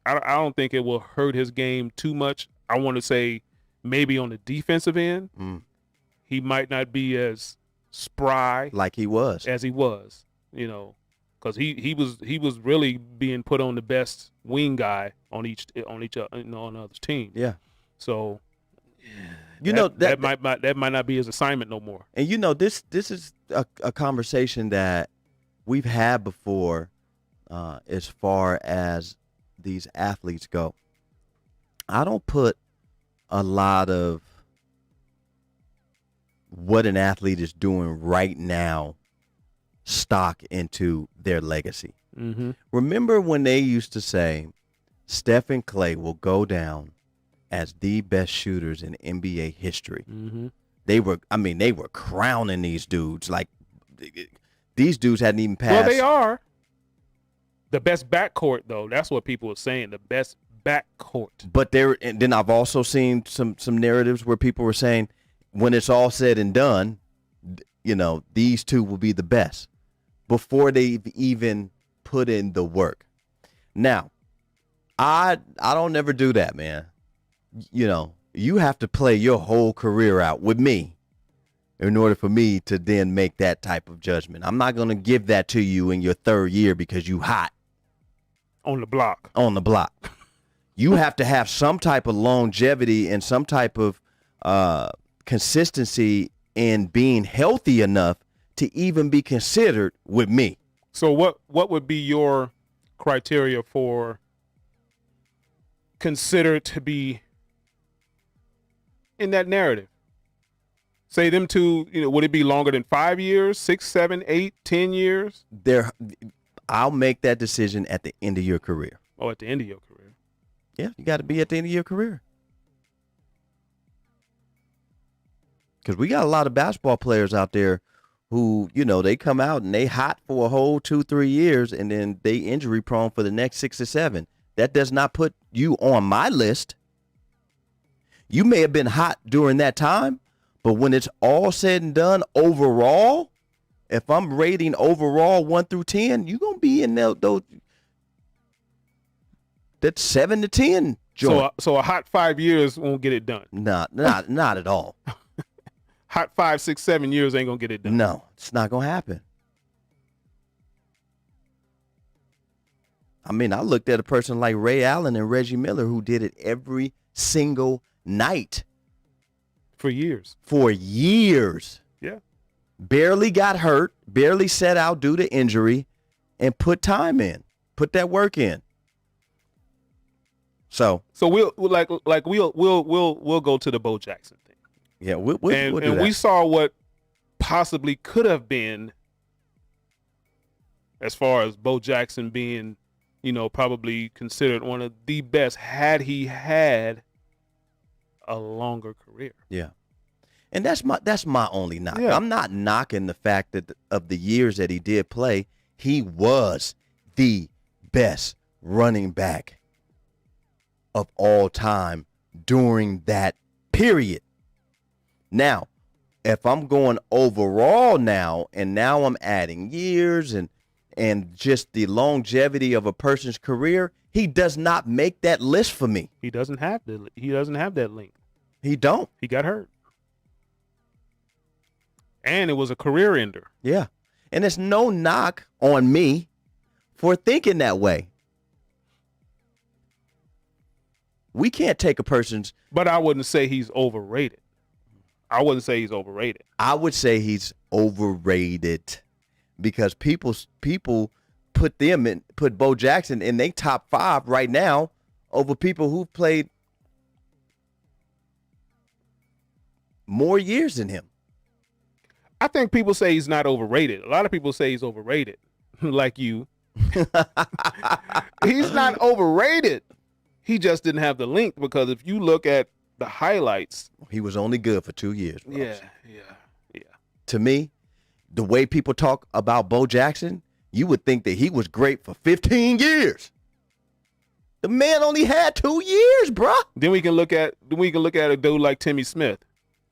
it will hurt his game too much. I want to say maybe on the defensive end, he might not be as spry like he was as he was, because he was really being put on the best wing guy on other team. Yeah. So that might not be his assignment no more. And this is a conversation that we've had before, as far as these athletes go. I don't put a lot of what an athlete is doing right now stock into their legacy. Mm-hmm. Remember when they used to say Steph and Klay will go down as the best shooters in NBA history? Mm-hmm. They were crowning these dudes. Like, these dudes hadn't even passed. Well, they are the best backcourt, though. That's what people are saying, the best backcourt. But and then I've also seen some narratives where people were saying, when it's all said and done, these two will be the best before they've even put in the work. Now, I don't never do that, man. You have to play your whole career out with me in order for me to then make that type of judgment. I'm not going to give that to you in your third year because you hot. On the block. You have to have some type of longevity and some type of consistency in being healthy enough to even be considered with me. So what would be your criteria for considered to be in that narrative? Say them two, would it be longer than 5 years, 6, 7, 8, 10 years? I'll make that decision at the end of your career. Oh, at the end of your career. Yeah, you got to be at the end of your career. Because we got a lot of basketball players out there who, they come out and they hot for a whole 2-3 years and then they injury prone for the next 6 or 7. That does not put you on my list. You may have been hot during that time, but when it's all said and done overall, if I'm rating overall 1 through 10, you're going to be in those that 7 to 10 joint. So a hot 5 years won't get it done. Not at all. Hot 5, 6, 7 years ain't gonna get it done. No, it's not gonna happen. I mean, I looked at a person like Ray Allen and Reggie Miller who did it every single night For years. for years. Yeah. Barely got hurt, barely set out due to injury, and put time in, put that work in. So we'll go to the Bo Jackson thing. yeah, we'll and do that. we saw what possibly could have been as far as Bo Jackson being, probably considered one of the best had he had a longer career. Yeah. And that's my only knock. Yeah. I'm not knocking the fact that of the years that he did play, he was the best running back of all time during that period. Now, if I'm going overall now, and now I'm adding years and just the longevity of a person's career, he does not make that list for me. He doesn't have that link. He don't. He got hurt. And it was a career ender. Yeah. And it's no knock on me for thinking that way. We can't take a person's. But I wouldn't say he's overrated. I would say he's he's overrated because people put Bo Jackson in their top 5 right now over people who've played more years than him. I think people say he's not overrated. A lot of people say he's overrated, like you. He's not overrated. He just didn't have the link because if you look at the highlights. He was only good for 2 years. Bro. Yeah. To me, the way people talk about Bo Jackson, you would think that he was great for 15 years. The man only had 2 years, bro. Then we can look at a dude like Timmy Smith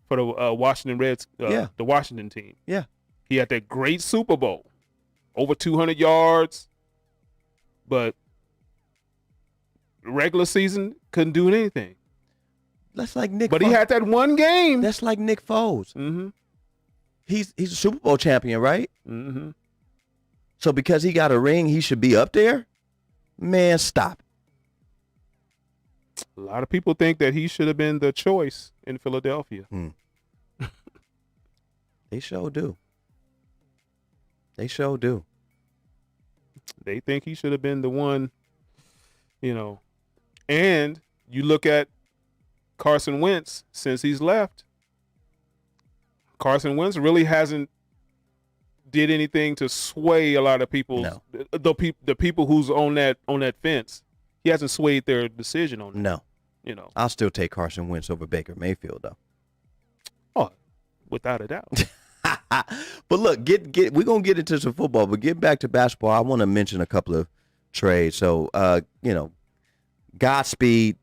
for the Washington Reds, the Washington team. Yeah. He had that great Super Bowl, over 200 yards, but regular season couldn't do anything. That's like Nick. But he had that one game. That's like Nick Foles. Mm-hmm. He's a Super Bowl champion, right? Mm-hmm. So because he got a ring, he should be up there? Man, stop. A lot of people think that he should have been the choice in Philadelphia. They sure do. They sure do. They think he should have been the one, And you look at Carson Wentz since he's left. Carson Wentz really hasn't did anything to sway a lot of people. No. The people who's on that fence. He hasn't swayed their decision on that. No. I'll still take Carson Wentz over Baker Mayfield, though. Oh, without a doubt. But look, we're going to get into some football, but get back to basketball. I want to mention a couple of trades. So, Godspeed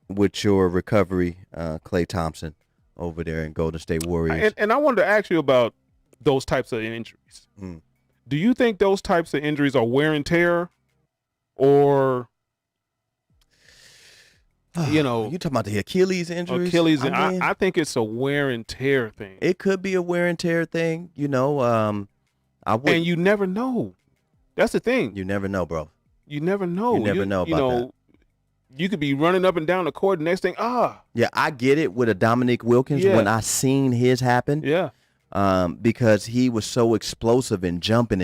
with your recovery, Klay Thompson over there in Golden State Warriors. And I wanted to ask you about those types of injuries. Do you think those types of injuries are wear and tear or, you talking about the Achilles injuries? I think it's a wear and tear thing. It could be a wear and tear thing, And you never know. That's the thing. You never know, bro. You never know. You never know about that. You could be running up and down the court, and next thing, Yeah, I get it with a Dominique Wilkins when I seen his happen. Yeah. Because he was so explosive and jumping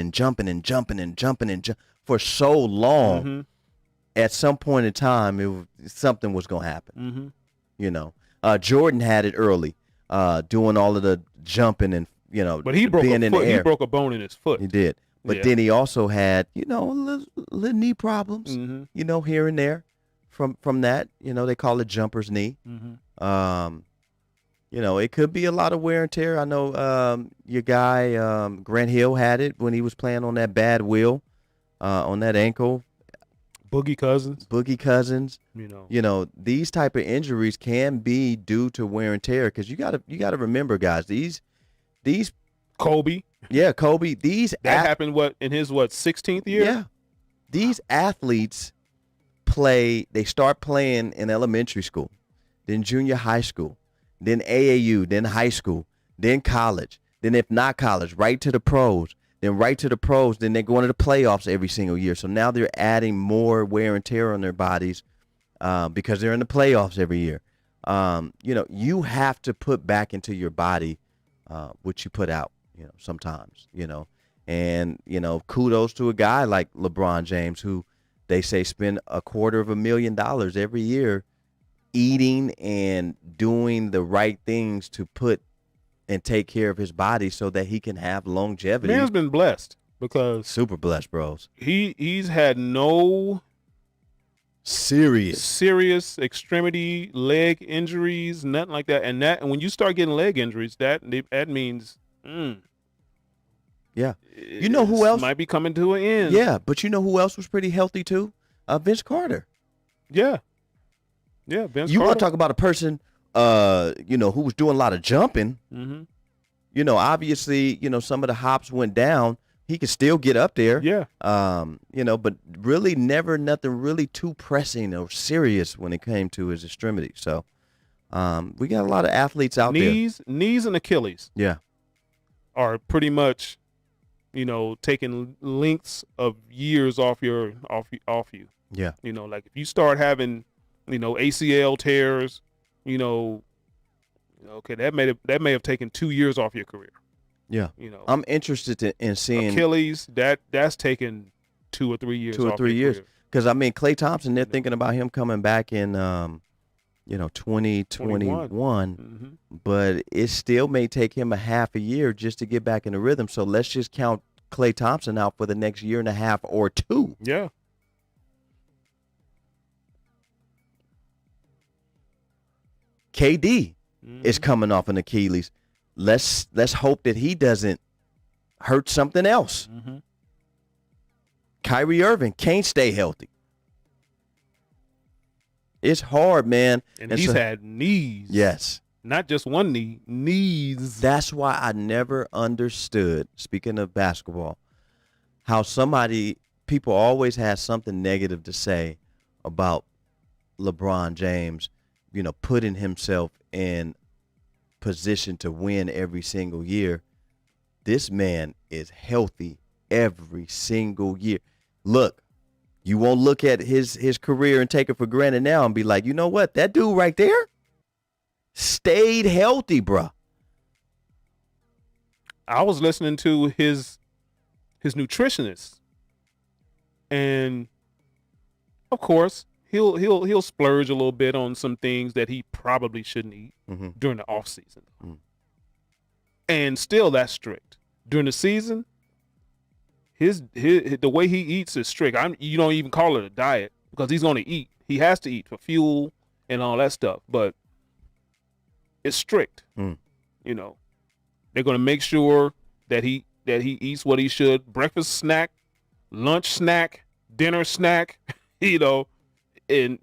for so long. Mm-hmm. At some point in time, something was going to happen. Mm-hmm. Jordan had it early, doing all of the jumping and, but he broke being in the air. He broke a bone in his foot. He did. But then he also had, little knee problems, here and there from that. They call it jumper's knee. Mm-hmm. It could be a lot of wear and tear. I know your guy, Grant Hill, had it when he was playing on that bad wheel, on that ankle. Boogie Cousins. These type of injuries can be due to wear and tear because you gotta remember, guys, these Kobe. Yeah, Kobe. That happened in his 16th year? Yeah. These athletes they start playing in elementary school, then junior high school, then AAU, then high school, then college, then if not college, right to the pros, then right to the pros, then they're going to the playoffs every single year. So now they're adding more wear and tear on their bodies because they're in the playoffs every year. You have to put back into your body what you put out, sometimes, and, kudos to a guy like LeBron James, who they say spend $250,000 every year eating and doing the right things to put and take care of his body so that he can have longevity. Man's been blessed because super blessed, bros. He's had no serious extremity leg injuries, nothing like that. And when you start getting leg injuries, that means yeah. You know who else might be coming to an end? Yeah, but you know who else was pretty healthy too? Vince Carter. Yeah. Yeah, Vince You Carter. want to talk about a person who was doing a lot of jumping. Mm-hmm. Obviously, some of the hops went down. He could still get up there. Yeah. But really never nothing really too pressing or serious when it came to his extremities. So, we got a lot of athletes out there. Knees and Achilles. Yeah. Are pretty much, taking lengths of years off you. Yeah. Like if you start having, ACL tears, okay, that may have taken 2 years off your career. Yeah. I'm interested in seeing Achilles. That's taken 2 or 3 years. 2 or 3 years. Because Klay Thompson, they're thinking about him coming back in 2021. Mm-hmm. But it still may take him a half a year just to get back in the rhythm. So let's just count Klay Thompson out for the next year and a half or two. Yeah. KD is coming off an Achilles. Let's hope that he doesn't hurt something else. Mm-hmm. Kyrie Irving can't stay healthy. It's hard, man. And he's had knees. Yes. Not just one knee, knees. That's why I never understood, speaking of basketball, how people always had something negative to say about LeBron James, putting himself in position to win every single year. This man is healthy every single year. Look, you won't look at his career and take it for granted now and be like, you know what? That dude right there stayed healthy, bruh. I was listening to his nutritionist, and of course he'll splurge a little bit on some things that he probably shouldn't eat during the off season, and still that's strict during the season. His the way he eats is strict. You don't even call it a diet because he's going to eat. He has to eat for fuel and all that stuff, but it's strict. They're going to make sure that he eats what he should. Breakfast snack, lunch snack, dinner snack, and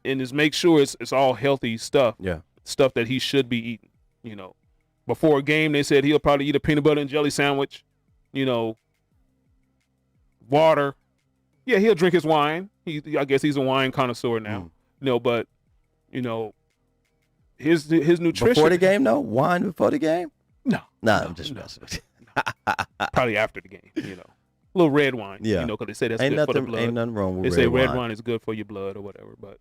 just make sure it's all healthy stuff. Yeah. Stuff that he should be eating. Before a game, they said he'll probably eat a peanut butter and jelly sandwich, water. Yeah, he'll drink his wine. I guess he's a wine connoisseur now. But his nutrition before the game, no wine before the game. No, I'm just messing with you. Probably after the game. A little red wine. Yeah, because they say that's good for the blood. Ain't nothing wrong with they say red wine. wine is good for your blood or whatever. But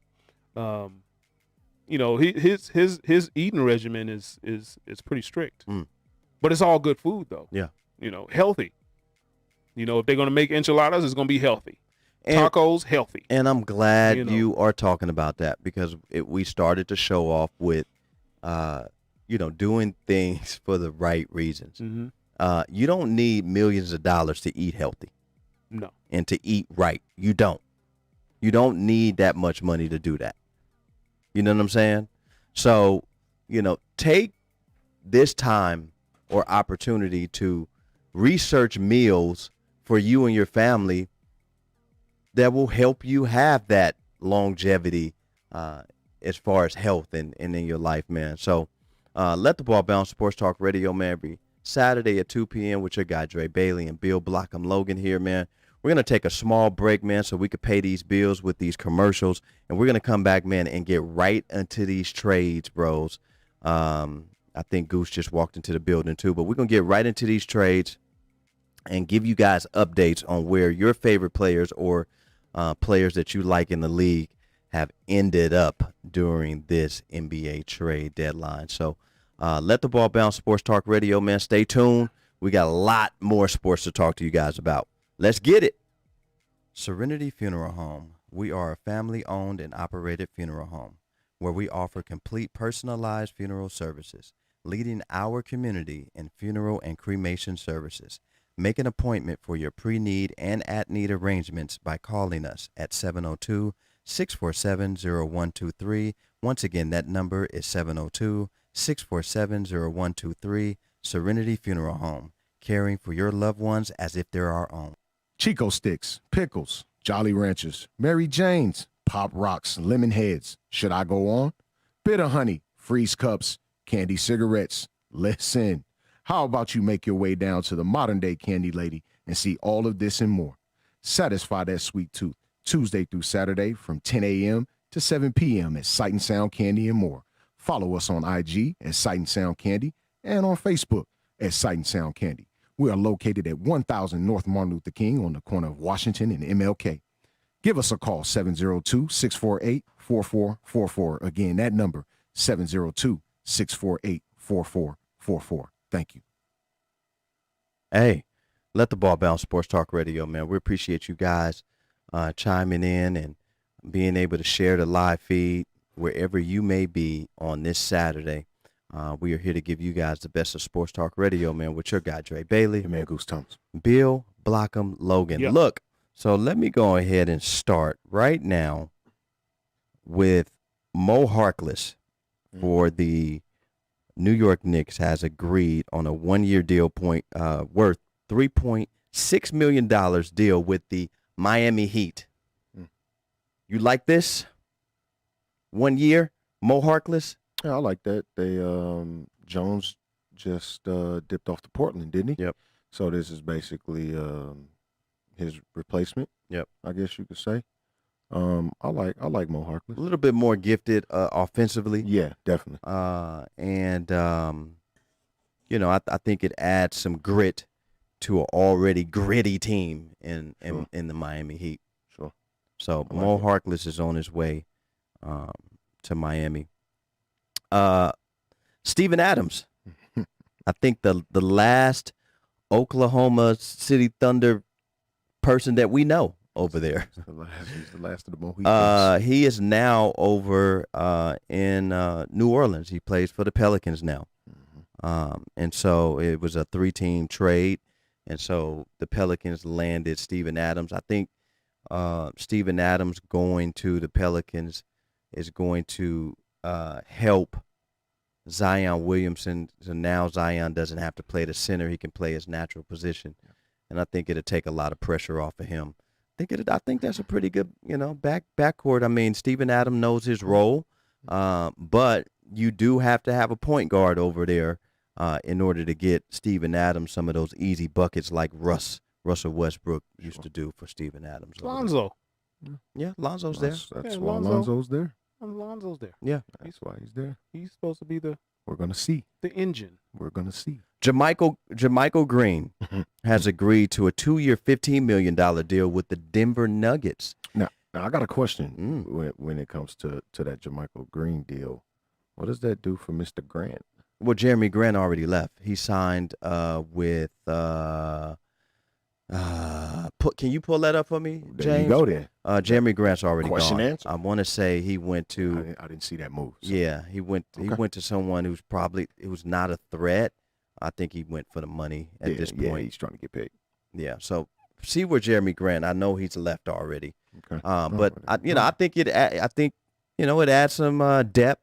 his eating regimen is pretty strict. But it's all good food though. Yeah, healthy. If they're gonna make enchiladas, it's gonna be healthy. Tacos, healthy. And I'm glad you are talking about that because we started to show off with, doing things for the right reasons. You don't need millions of dollars to eat healthy. No. And to eat right. You don't. You don't need that much money to do that. You know what I'm saying? So, take this time or opportunity to research meals for you and your family that will help you have that longevity as far as health and in your life, man. So let the ball bounce. Sports Talk Radio, man, every Saturday at 2 p.m. with your guy Dre Bailey and Bill Block. I'm Logan here, man. We're going to take a small break, man, so we could pay these bills with these commercials. And we're going to come back, man, and get right into these trades, bros. I think Goose just walked into the building, too. But we're going to get right into these trades. and give you guys updates on where your favorite players or players that you like in the league have ended up during this NBA trade deadline. So Let the Ball Bounce Sports Talk Radio, man. Stay tuned. We got a lot more sports to talk to you guys about. Let's get it. Serenity Funeral Home. We are a family-owned and operated funeral home where we offer complete personalized funeral services, leading our community in funeral and cremation services. Make an appointment for your pre-need and at-need arrangements by calling us at 702-647-0123. Once again, that number is 702-647-0123. Serenity Funeral Home, caring for your loved ones as if they're our own. Chico Sticks, Pickles, Jolly Ranchers, Mary Janes, Pop Rocks, Lemon Heads. Should I go on? Bitter Honey, Freeze Cups, Candy Cigarettes. Listen. How about you make your way down to the modern-day Candy Lady and see all of this and more? Satisfy that sweet tooth Tuesday through Saturday from 10 a.m. to 7 p.m. at Sight and Sound Candy and more. Follow us on IG at Sight and Sound Candy and on Facebook at Sight and Sound Candy. We are located at 1000 North Martin Luther King on the corner of Washington and MLK. Give us a call, 702-648-4444. Again, that number, 702-648-4444. Thank you. Hey, Let the Ball Bounce Sports Talk Radio, man. We appreciate you guys chiming in and being able to share the live feed wherever you may be on this Saturday. We are here to give you guys the best of Sports Talk Radio, man, with your guy, Dre Bailey. Hey, man, Goose Thompson. Bill Blockham Logan. Yep. Look, so let me go ahead and start right now with Mo Harkless for the New York Knicks has agreed on a one-year deal worth $3.6 million deal with the Miami Heat. You like this? 1 year, Mo Harkless? Yeah, I like that. They Jones just dipped off to Portland, didn't he? Yep. So this is basically his replacement. Yep. I guess you could say. I like Mo A Harkless. little bit more gifted offensively. Yeah, definitely. I think it adds some grit to an already gritty team in the Miami Heat. Sure. So I like Mo it. Harkless is on his way to Miami. Steven Adams. I think the last Oklahoma City Thunder person that we know over there. He's the last of the Mohicans. He is now over in New Orleans. He plays for the Pelicans now. And so it was a 3-team trade. And so the Pelicans landed Steven Adams. I think Steven Adams going to the Pelicans is going to help Zion Williamson. So now Zion doesn't have to play the center. He can play his natural position. And I think it'll take a lot of pressure off of him. I think that's a pretty good, backcourt. I mean, Steven Adams knows his role, but you do have to have a point guard over there in order to get Steven Adams some of those easy buckets like Russell Westbrook used to do for Steven Adams. Lonzo. Yeah, Lonzo's there. That's Yeah, why Lonzo. Lonzo's there. Lonzo's there. Yeah. That's why he's there. He's supposed to be the We're gonna see. engine. We're gonna see. Jermichael Green has agreed to a 2-year, $15 million deal with the Denver Nuggets. Now I got a question when it comes to that Jermichael Green deal. What does that do for Mr. Grant? Well, Jeremy Grant already left. He signed with can you pull that up for me, James? There you go then. Jeremy Grant's already Question gone. answered. I want to say he went to I didn't see that move. So. yeah, he went to someone who's not a threat. I think he went for the money at this point. Yeah, he's trying to get paid. Yeah, so see where Jeremy Grant. I know he's left already. Okay. But I think it adds some depth.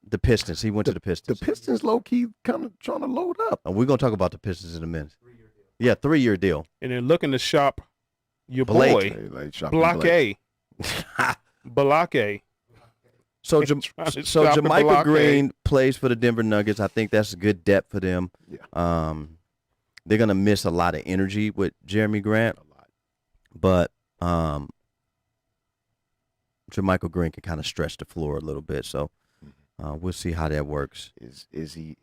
The Pistons. He went to the Pistons. The Pistons low key kind of trying to load up. And we're gonna talk about the Pistons in a minute. 3-year deal. And they're looking to shop your Blake. boy, Like shopping Blockade. Blockade. So Trying to shop at Jermichael Blockade. Green plays for the Denver Nuggets. I think that's a good depth for them. Yeah. They're gonna miss a lot of energy with Jeremy Grant, but Jermichael Green can kind of stretch the floor a little bit. So We'll see how that works. Is he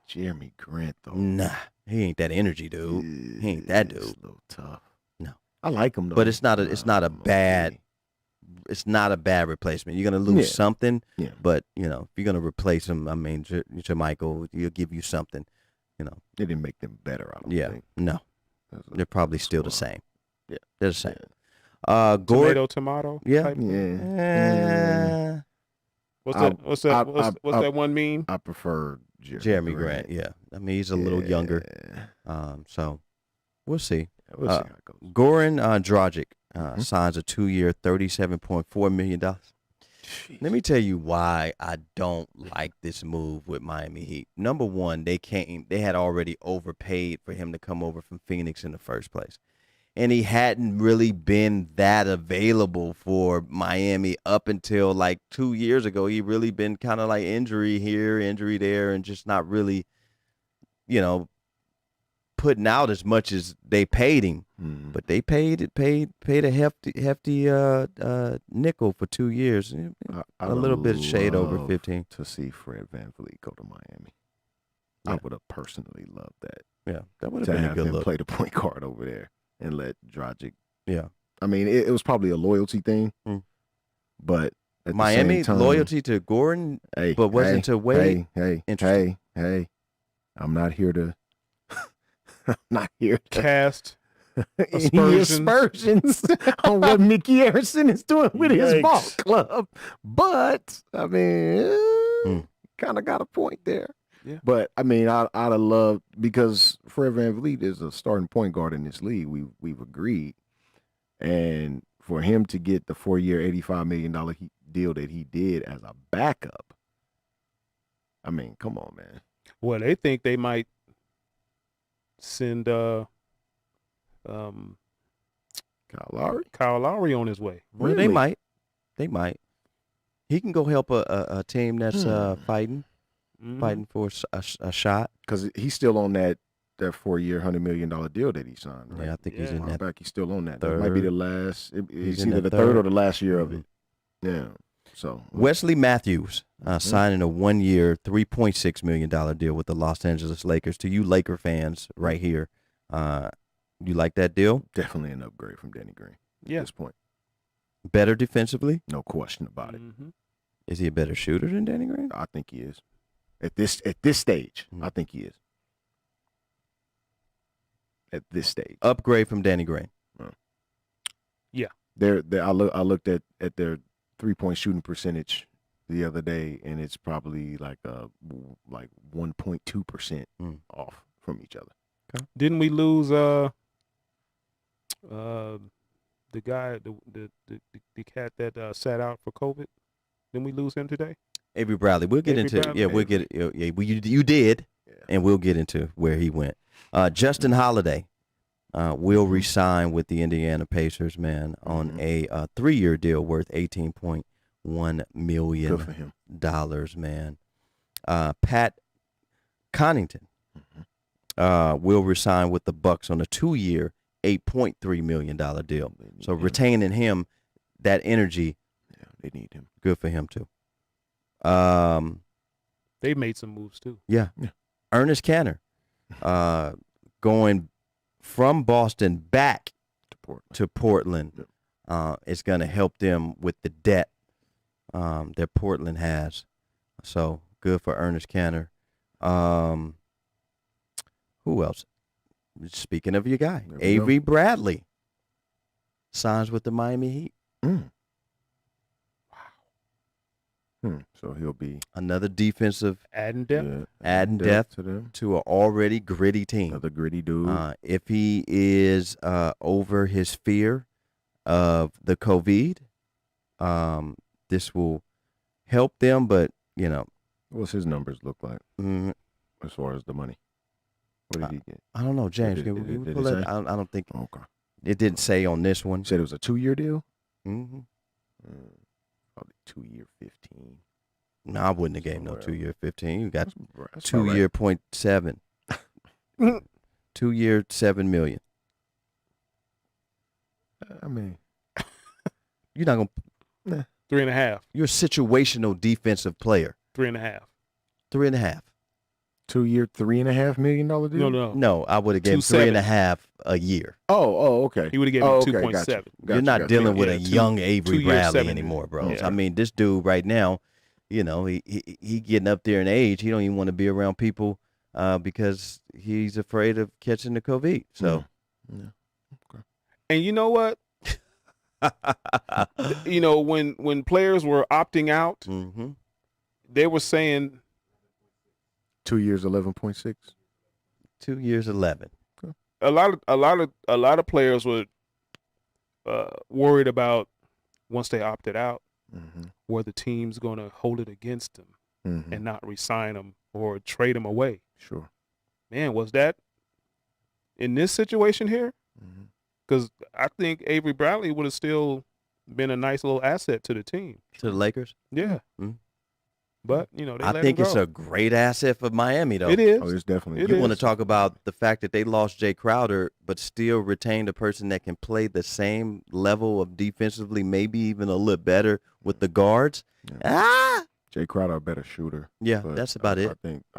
Jeremy Grant though? Nah, he ain't that energy dude. He ain't that dude. It's a little tough. No, I like him though. but it's not a bad. Okay. It's not a bad replacement. You're gonna lose something, but if you're gonna replace him, I mean, Jermichael, he'll give you something. They didn't make them better. I don't think. No, they're probably still the same. Yeah, they're the same. Yeah. Gordon, tomato. yeah, type? Yeah. What's that one mean? I prefer Jeremy Grant. Yeah, I mean he's a little younger. So we'll see. We'll see how it goes. Goran Dragic signs a 2-year, $37.4 million. Let me tell you why I don't like this move with Miami Heat. Number one, they had already overpaid for him to come over from Phoenix in the first place. And he hadn't really been that available for Miami up until like 2 years ago. He really been kind of like injury here, injury there, and just not really, putting out as much as they paid him. But they paid a hefty nickel for 2 years. A little bit of shade over 15. To see Fred VanVleet go to Miami. Yeah. I would have personally loved that. Yeah, that would have been a good look. Play the point guard over there and let Dragic. Yeah. I mean, it was probably a loyalty thing, but at Miami the same time, loyalty to Gordon, but wasn't to Wade. Hey, I'm not here to. I'm not here to cast any aspersions on what Mickey Harrison is doing with his ball club, but I mean, kind of got a point there. Yeah. But I mean, I'd have loved, because Fred VanVleet is a starting point guard in this league. We've agreed, and for him to get the 4-year, $85 million deal that he did as a backup, I mean, come on, man. Well, they think they might send Kyle Lowry? Kyle Lowry on his way. Well, Really? they might. He can go help a team that's fighting for a shot. Because he's still on that 4-year, $100 million deal that he signed. Right? Yeah, I think he's in that. Back, he's still on that. Third. That might be the last. It's in either that the third or third. the last year of it. Yeah. So Wesley Matthews signing a 1-year, $3.6 million deal with the Los Angeles Lakers. To you Laker fans right here, you like that deal? definitely an upgrade from Danny Green Yeah. at this point. Better defensively? No question about it. Mm-hmm. Is he a better shooter than Danny Green? I think he is. At this stage, I think he is. At this stage. Upgrade from Danny Green. Yeah. I looked at their 3-point shooting percentage the other day, and it's probably like 1.2% off from each other. Didn't we lose the guy, the cat that sat out for COVID? Didn't we lose him today? Avery Bradley. We'll get Avery into Bradley. yeah. We'll get you did, and we'll get into where he went. Justin Holiday will re-sign with the Indiana Pacers, man, on a 3-year deal worth $18.1 million. Good for him. Man. Pat Connaughton will resign with the Bucks on a 2-year, $8.3 million deal. So retaining him, that energy, they need him. good for him too. They made some moves too. Yeah. Ernest Canner, going from Boston back to Portland. It's going to help them with the debt that Portland has. So good for Ernest Canner. Who else? Speaking of your guy, Avery Bradley signs with the Miami Heat. So he'll be another defensive adding depth, depth to them. to an already gritty team. Another gritty dude. If he is over his fear of the COVID, this will help them. But What's his numbers look like as far as the money? What did he get? I don't know, James. Did Can we it pull say? that? I don't think Okay. it didn't say on this one. You said it was a 2-year deal? Mm-hmm. Probably 2-year 15. No, I wouldn't have gave no 2-year 15. You got That's 2-year .7. 2-year $7 million. I mean, You're not gonna. 3.5. You're a situational defensive player. 3.5. 3.5. 2 year, $3.5 million deal? No. No, I would have given 3.5 a year. Oh, okay. He would have given okay, 2.7. You're not dealing with a Yeah, young Avery 2 years, Bradley 7 anymore, bro. Yeah. I mean, this dude right now, you know, he getting up there in age. He don't even want to be around people because he's afraid of catching the COVID. So, Okay. And you know what? You know, when players were opting out, mm-hmm. they were saying 2 years, 11.6. 2 years, 11. a lot of players were worried about once they opted out, were the teams going to hold it against them and not re-sign them or trade them away. Sure. Man, was that in this situation here? Because I think Avery Bradley would have still been a nice little asset to the team. To the Lakers? Yeah. But, you know, they I let think him it's go. a great asset for Miami, though. It is. Oh, it's definitely. It You is. want to talk about the fact that they lost Jay Crowder, but still retained a person that can play the same level of defensively, maybe even a little better with the guards. Yeah. Jay Crowder a better shooter. Yeah, but that's about it. I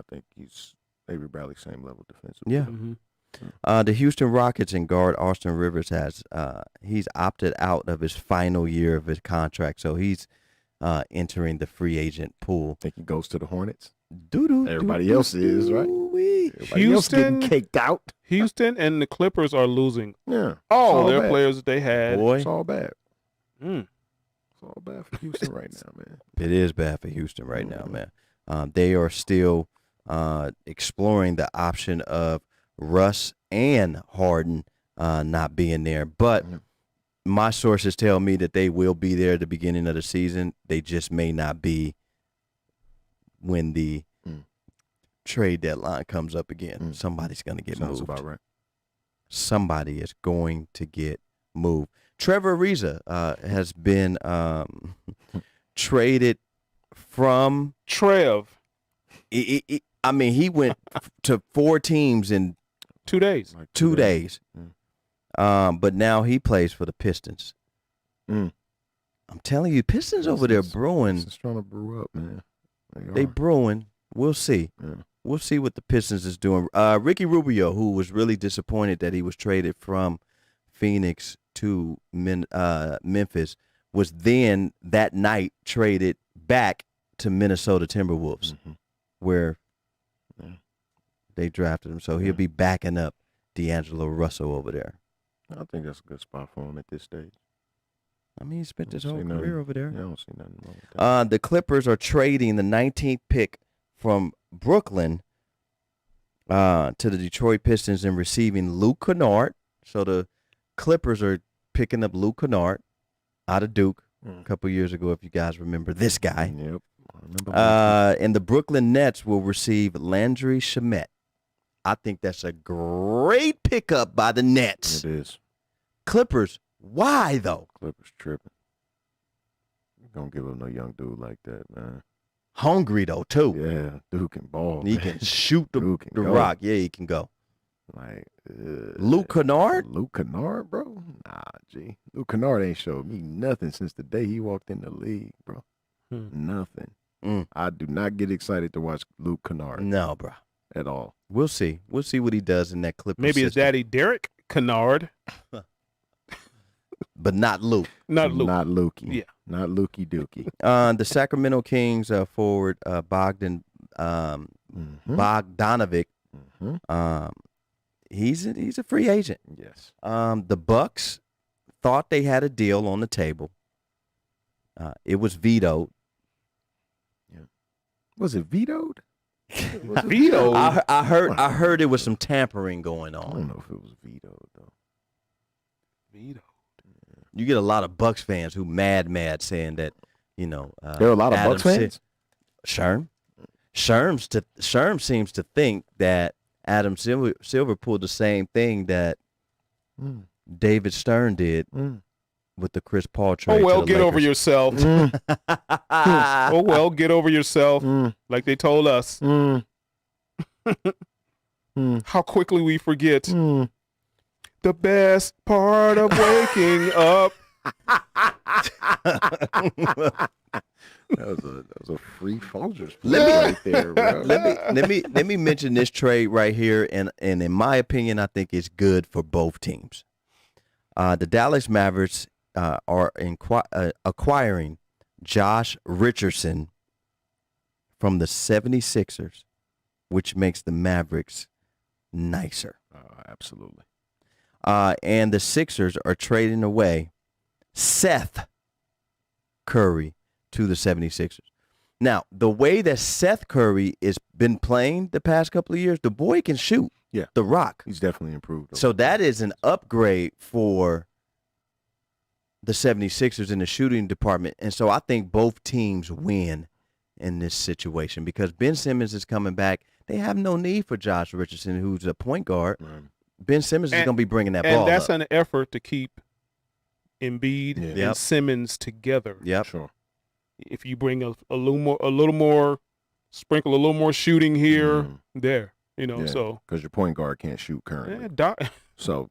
think he's Avery Bradley same level defensively. Yeah. The Houston Rockets and guard Austin Rivers has he's opted out of his final year of his contract, so he's entering the free agent pool. Think he goes to the Hornets? Doo-doo, Everybody else is, right? Everybody else getting caked out. Houston and the Clippers are losing Yeah. all their bad. players that they had. Boy, It's all bad. Mm. It's all bad for Houston right now, man. it is bad for Houston right now, man. They are still exploring the option of Russ and Harden not being there, but my sources tell me that they will be there at the beginning of the season. They just may not be when the trade deadline comes up again. Somebody's going to get Sounds moved. about right. Somebody is going to get moved. Trevor Ariza has been traded from Trev, I mean, he went to 4 teams in 2 days. Like 2 days. But now he plays for the Pistons. I'm telling you, Pistons over there brewing. Pistons trying to brew up, man. They brewing. We'll see. Yeah. We'll see what the Pistons is doing. Ricky Rubio, who was really disappointed that he was traded from Phoenix to Memphis, was then that night traded back to Minnesota Timberwolves, where they drafted him. So he'll be backing up D'Angelo Russell over there. I think that's a good spot for him at this stage. I mean, he spent his whole see career nothing. over there. Yeah, I don't see nothing wrong with that. The Clippers are trading the 19th pick from Brooklyn to the Detroit Pistons and receiving Luke Kennard. So the Clippers are picking up Luke Kennard out of Duke a couple years ago, if you guys remember this guy. Yep. I remember And the Brooklyn Nets will receive Landry Shamet. I think that's a great pickup by the Nets. it is. Clippers, why though? Clippers tripping. Don't give up no young dude like that, man. Hungry though too. Yeah, dude can ball. He man. can shoot the Dude can go. rock. Yeah, he can go. Like Luke Kennard? Luke Kennard, bro? Nah, G. Luke Kennard ain't showed me nothing since the day he walked in the league, bro. Nothing. I do not get excited to watch Luke Kennard No, bro. at all. We'll see. We'll see what he does in that Clippers Maybe his system. daddy Derek Kennard, But not Luke. not Luke. Not Lukey. Yeah. Not Lukey Dookie. The Sacramento Kings forward Bogdan Bogdanovic. He's a free agent. Yes. The Bucks thought they had a deal on the table. It was vetoed. Was it vetoed? Vito. I heard there was some tampering going I on. don't know if it was vetoed though. Vito. You get a lot of Bucks fans who mad saying that, you know. There are a lot of Adam Bucks fans. Sherm seems to think that Adam Silver pulled the same thing that David Stern did with the Chris Paul trade. Oh, well, to the get over Lakers. yourself. Oh, well, get over yourself. Like they told us. How quickly we forget. The best part of waking up. That was a free Folgers Let me- right there, bro. Let me mention this trade right here, and in my opinion, I think it's good for both teams. The Dallas Mavericks are acquiring Josh Richardson from the 76ers, which makes the Mavericks nicer. Absolutely. And the Sixers are trading away Seth Curry to the 76ers. Now, the way that Seth Curry has been playing the past couple of years, the boy can shoot the rock. He's definitely improved. So that is an upgrade for the 76ers in the shooting department. And so I think both teams win in this situation because Ben Simmons is coming back. They have no need for Josh Richardson, who's a point guard. Right. Ben Simmons is going to be bringing that ball And that's up. an effort to keep Embiid and Simmons together. Yep. Sure. If you bring a little more, sprinkle a little more shooting here, there, so. Because your point guard can't shoot currently. Doc, So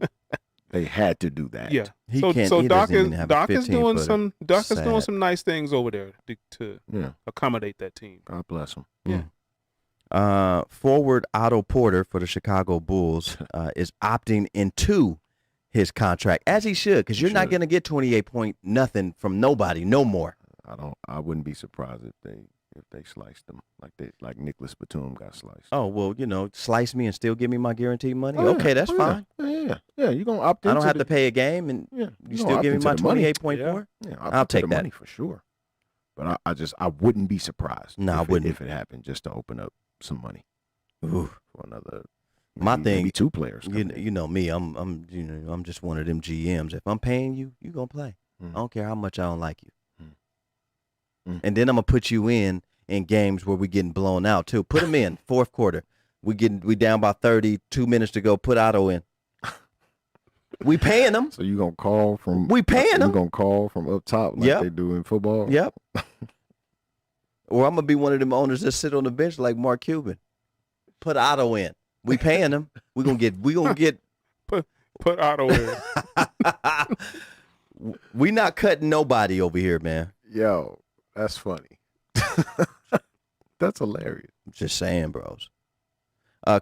they had to do that. yeah. He So doesn't Doc even have a Doc is doing 15-footer. some doing some nice things over there to Yeah. accommodate that team. God bless him. Yeah. Forward Otto Porter for the Chicago Bulls is opting into his contract, as he should, because you're not going to get 28 point nothing from nobody no more. I wouldn't be surprised if they sliced them like Nicholas Batum got sliced. Oh, well, slice me and still give me my guaranteed money. Oh, yeah. Okay, that's Oh, fine. Yeah. You're gonna opt into I don't have to pay a game, and you still give me my 28.4. Yeah, I'll take that money for sure. But I wouldn't be surprised. No, I wouldn't. If it happened, just to open up some money Ooh. for another. My thing, maybe two players. You know me. I'm just one of them GMs. If I'm paying you, you gonna play. I don't care how much I don't like you. And then I'm gonna put you in games where we getting blown out too. Put them in fourth quarter. We down by 30. 2 minutes to go. Put Otto in. We paying them. So you gonna call from? We paying them. You gonna call from up top like they do in football? Yep. Or I'm gonna be one of them owners that sit on the bench like Mark Cuban. Put Otto in. We paying them. We gonna get. Put Otto in. We not cutting nobody over here, man. Yo, that's funny. That's hilarious. Just saying, bros.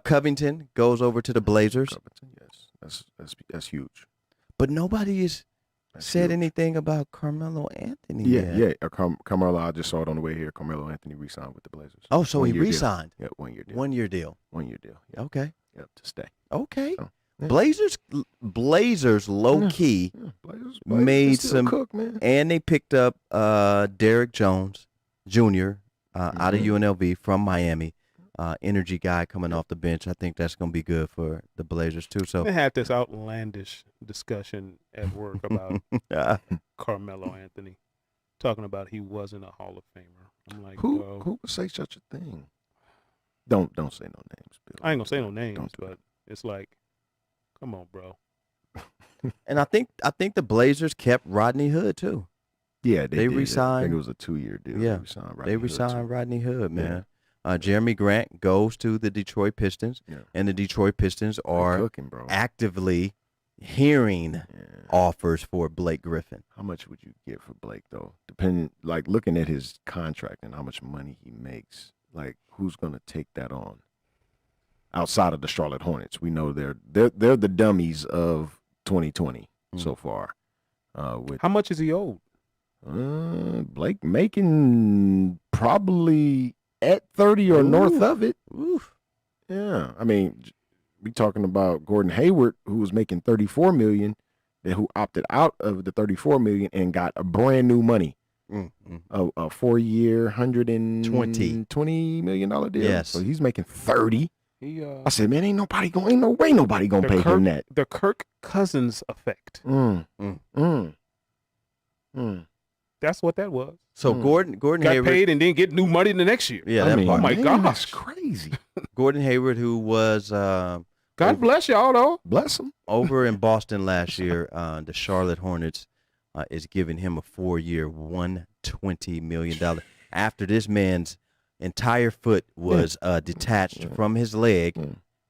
Covington goes over to the Blazers. Yes, that's huge. But nobody has said huge. anything about Carmelo Anthony Yeah, yet. Carmelo, I just saw it on the way here. Carmelo Anthony re-signed with the Blazers. Oh, so he 1 year deal. re-signed. Yeah, 1 year deal. 1 year deal. 1 year deal. Yeah. Okay. Yep, to stay. Okay. So, yeah. Blazers low key Blazers made still some cook, man. and they picked up Derrick Jones Jr. Out of UNLV from Miami. Energy guy coming off the bench. I think that's going to be good for the Blazers too. So They had this outlandish discussion at work about Carmelo Anthony, talking about he wasn't a Hall of Famer. I'm like, Who would say such a thing? Don't say no names, Bill. I ain't gonna say no names, Don't do but it's like, come on, bro. and I think the Blazers kept Rodney Hood too. Yeah, they did. re-signed. I think it was a 2-year deal. Yeah, they re-signed Rodney Hood, man. Jeremy Grant goes to the Detroit Pistons, and the Detroit Pistons are cooking, bro. actively hearing offers for Blake Griffin. How much would you get for Blake, though? Depending, like looking at his contract and how much money he makes, like who's going to take that on? Outside of the Charlotte Hornets, we know they're the dummies of 2020 so far. How much is he owed? Blake making probably at 30 or north of it. Oof. Yeah, I mean, we talking about Gordon Hayward, who was making $34 million, and who opted out of the $34 million and got a brand new money, a 4-year, $120 million deal. Yes, so he's making 30. I said, man, ain't no way nobody gonna pay him that. The Kirk Cousins effect. That's what that was. So Gordon Got Hayward paid and then get new money the next year. Yeah, I mean, oh my man, gosh, that's crazy. Gordon Hayward, who was God bless y'all though. Bless him. over in Boston last year, the Charlotte Hornets is giving him a 4-year, $120 million. After this man's entire foot was detached from his leg,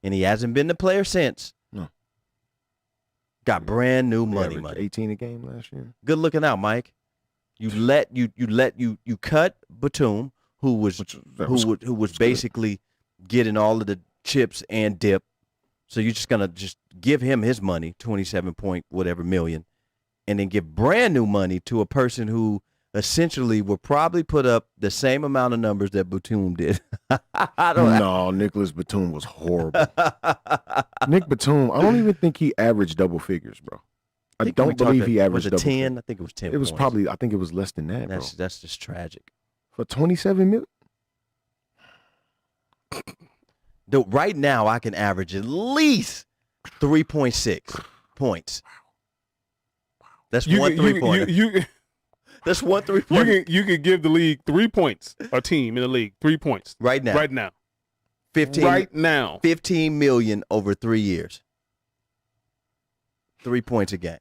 and he hasn't been the player since. No. Got brand new He money. averaged 18 a game last year. Good looking out, Mike. You cut Batum, who was basically getting all of the chips and dip. So you're just gonna just give him his money, 27 point whatever million, and then give brand new money to a person who essentially will probably put up the same amount of numbers that Batum did. No, Nicholas Batum was horrible. Nick Batum, I don't even think he averaged double figures, bro. I don't believe he averaged was it double 10? figures. I think it was 10. It was points. probably, I think it was less than that, bro. That's just tragic. For 27 million? Dude, right now I can average at least 3.6 points. That's one 3-pointer. That's one 3-pointer. You can give the league 3 points. A team in the league 3 points Right now. Right now. 15. Right now. 15 million over 3 years. 3 points a game.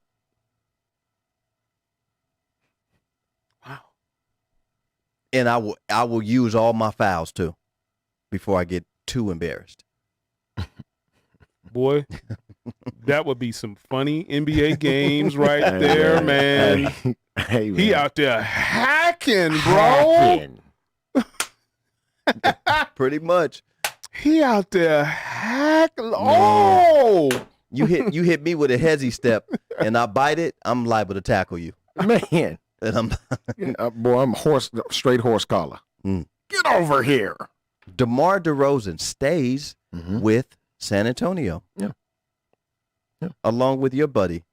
Wow. And I will use all my fouls too, before I get too embarrassed. Boy, that would be some funny NBA games right there, man. Hey, man. He out there hacking, bro. Pretty much. He out there hacking. Oh, You hit me with a hezzy step, and I bite it. I'm liable to tackle you. Man. And I'm straight horse collar. Mm. Get over here. DeMar DeRozan stays with San Antonio. Yeah. Along with your buddy,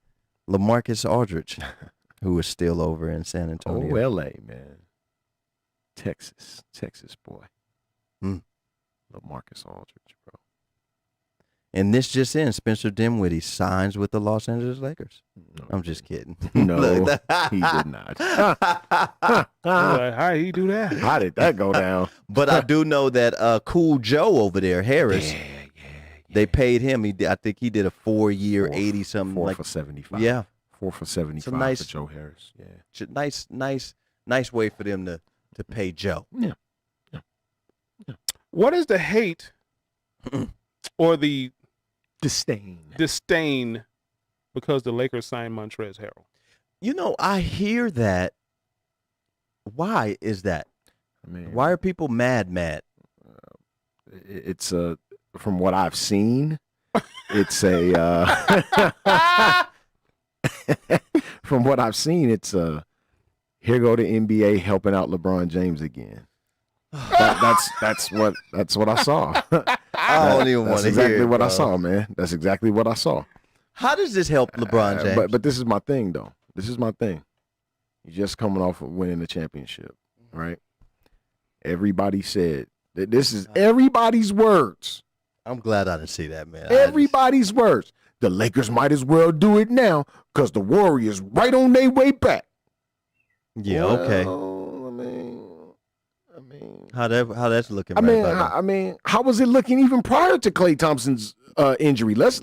LaMarcus Aldridge, who is still over in San Antonio. Oh, L.A., man. Texas boy. LaMarcus Aldridge, bro. And this just in, Spencer Dinwiddie signs with the Los Angeles Lakers. No, I'm just kidding. No, Look. he did not. how did he do that? How did that go down? But I do know that Cool Joe over there, Harris, they paid him. I think he did a 4-year, 80-something. 4 like for 75. Yeah. 4 for 75 nice- for Joe Harris. Yeah. Nice way for them to pay Joe. Yeah. What is the hate or the Disdain. because the Lakers signed Montrezl Harrell? You know, I hear that. Why is that? I mean, Why are people mad? It's from what I've seen, it's a from what I've seen, it's here go the NBA helping out LeBron James again. That's what I saw. I don't even want to exactly hear it, what I bro. saw, man. That's exactly what I saw. How does this help LeBron James? But this is my thing, though. This is my thing. You're just coming off of winning the championship, right? Everybody said that this is everybody's words. I'm glad I didn't see that, man. Everybody's words. The Lakers might as well do it now because the Warriors right on their way back. Yeah, okay. Well, I mean, How that's looking? Right about now? I mean, how was it looking even prior to Klay Thompson's injury? Let's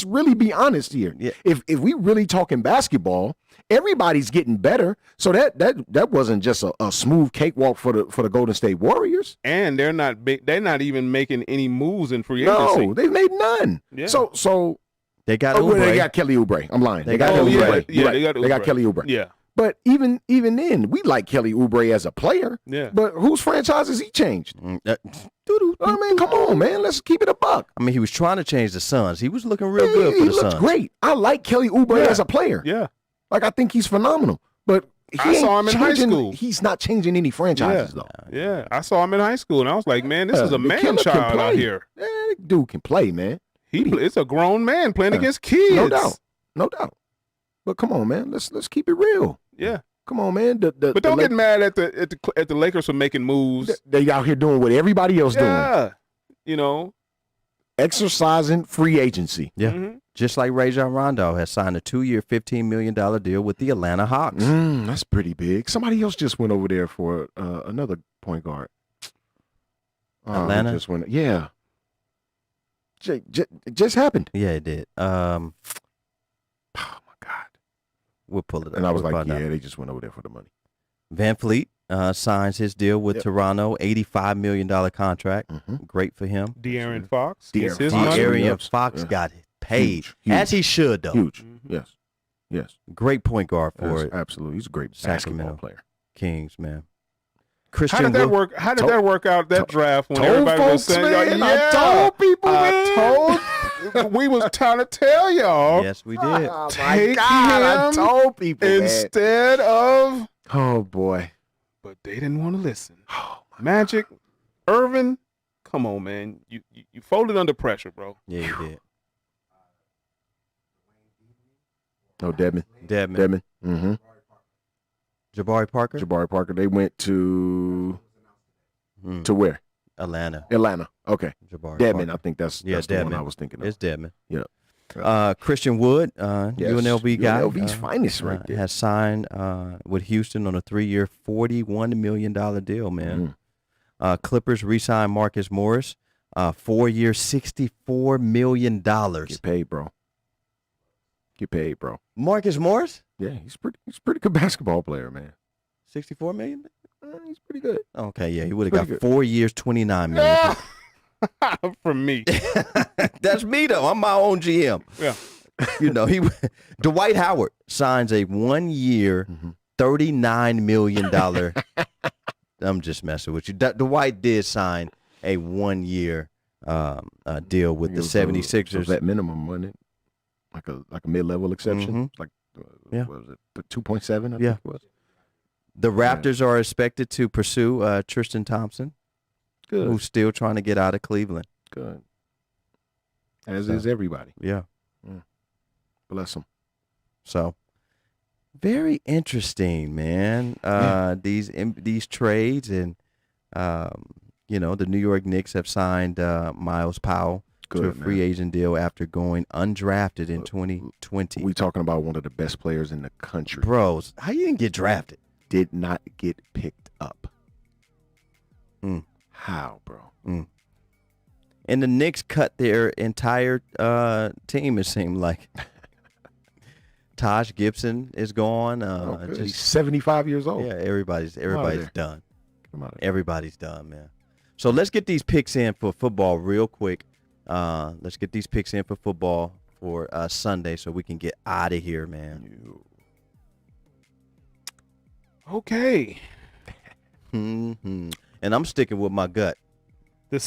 really be honest here. Yeah. If we really talking basketball, everybody's getting better. So that wasn't just a smooth cakewalk for the Golden State Warriors. And they're not even making any moves in free agency. No, they've made none. Yeah. So They got well, they Oubre. got Kelly Oubre. I'm lying. They got got Kelly Oubre. Oubre. Yeah, You're right. they got They got Oubre. Kelly Oubre. Yeah. But even then, we like Kelly Oubre as a player. Yeah. But whose franchise has he changed? I mean, come on, man. Let's keep it a buck. I mean, he was trying to change the Suns. He was looking real good for He the looks Suns. great. I like Kelly Oubre as a player. Yeah. Like, I think he's phenomenal. But I saw him in high school. He's not changing any franchises, though. Yeah. I saw him in high school, and I was like, man, this is a the man killer can child out play. here. That dude can play, man. It's a grown man playing against kids. No doubt. But come on, man. Let's keep it real. Yeah. Come on, man. But don't get mad at the Lakers for making moves. They out here doing what everybody else doing. Yeah. You know. Exercising free agency. Yeah. Mm-hmm. Just like Rajon Rondo has signed a 2-year, $15 million deal with the Atlanta Hawks. That's pretty big. Somebody else just went over there for another point guard. Atlanta? Just went, yeah. It just happened. Yeah, it did. Oh, my God. We'll pull it up. And I was We'll like, find yeah, out. they just went over there for the money. Van Fleet signs his deal with Toronto, $85 million contract. Mhm. Great for him. De'Aaron Fox. De'Aaron Gets his Fox. money. De'Aaron Yes. Fox Yeah. got paid, Huge. as he should, though. Huge. Mhm. Yes. Yes. Great point guard for Yes, absolutely. He's a great Sacramento basketball player. Kings, man. How Christian did that Wood. work? How did that work out that draft when Told everybody was folks, saying, man, I told people, man. we was trying to tell y'all Yes, we did. Oh, Take I him told people, man. instead of, Oh, boy. but they didn't want to listen. Oh, Magic, Irvin, come on, man. You folded under pressure, bro. Yeah, you did. Oh, Dedmon. Dedmon. Mm-hmm. Jabari Parker. Jabari Parker. They went to where? Atlanta. Atlanta. Okay. Jabari Dedmon. Parker. I think that's the Dedmon. one I was thinking of. It's Dedmon. Yeah. Christian Wood, Yes. UNLV guy. UNLV's finest right there. Has signed with Houston on a 3-year, $41 million deal, man. Clippers re-signed Marcus Morris, 4-year, $64 million. Get paid, bro. Get paid, bro. Marcus Morris? Yeah, he's pretty good basketball player, man. $64 million? He's pretty good. Okay, yeah, he would have got Pretty good. 4 years, $29 million. From me. That's me though. I'm my own GM. Yeah. You know, Dwight Howard signs a 1-year, $39 million. I'm just messing with you. Dwight did sign a 1-year deal with the 76ers. Was that minimum, wasn't it? Like a mid-level exception? Like, Yeah. what was it? 2.7, I think it was. The Raptors are expected to pursue Tristan Thompson, Good. who's still trying to get out of Cleveland. Good. As is everybody. Yeah. Bless them. So, very interesting, man. These trades, and the New York Knicks have signed Miles Powell to a free agent deal after going undrafted in 2020. We talking about one of the best players in the country. Bros, how you didn't get drafted? Did not get picked up. How, bro? And the Knicks cut their entire team, it seemed like. Taj Gibson is gone. He's 75 years old. Yeah, everybody's done. Come on. Everybody's done, man. So let's get these picks in for football real quick. Let's get these picks in for football for Sunday so we can get out of here, man. Okay. And I'm sticking with my gut. The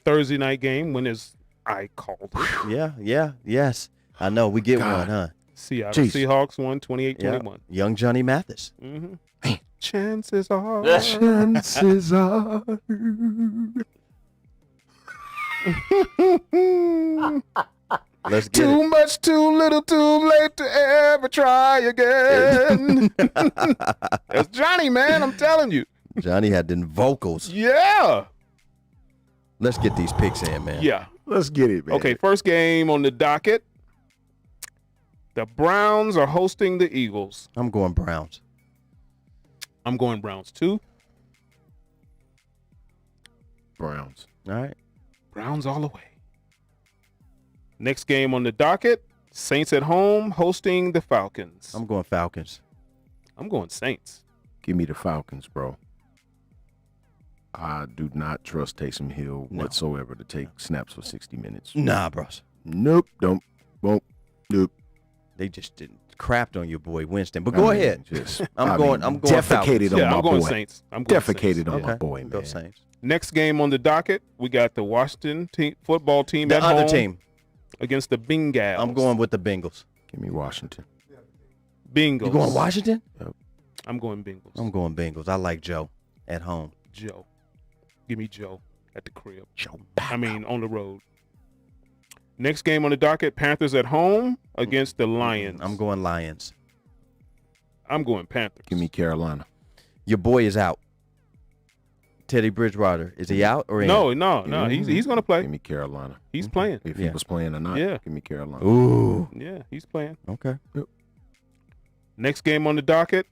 Thursday night game when I called it. Yes. I know. We get one, huh? Seattle Seahawks won 28-21. Young Johnny Mathis. Chances are. Chances are. Let's get Too much, too little, too late to ever try again. That's Johnny, man. I'm telling you. Johnny had them vocals. Yeah. Let's get these picks in, man. Yeah. Let's get it, man. Okay, first game on the docket. The Browns are hosting the Eagles. I'm going Browns. I'm going Browns too. Browns. All right. Browns all the way. Next game on the docket. Saints at home hosting the Falcons. I'm going Falcons. I'm going Saints. Give me the Falcons, bro. I do not trust Taysom Hill whatsoever to take snaps for 60 minutes. Nah, bros. Nope. Don't. Won't. Nope. They just didn't crapped on your boy Winston. But go ahead. I'm going defecated Falcons. on my I'm going boy. Saints. I'm going Defecated Saints. on my boy, Go man. Saints. Next game on the docket, we got the Washington football team The at other home team. against the Bengals. I'm going with the Bengals. Give me Washington. Bengals. You going Washington? I'm going Bengals. I'm going Bengals. I like Joe at home. Joe. Give me Joe at the crib. Joe. On the road. Next game on the docket, Panthers at home against the Lions. I'm going Lions. I'm going Panthers. Give me Carolina. Your boy is out. Teddy Bridgewater. Is he out or in? No. He's going to play. Give me Carolina. He's playing. If he was playing or not, Yeah. give me Carolina. Ooh. Yeah, he's playing. Okay. Next game on the docket,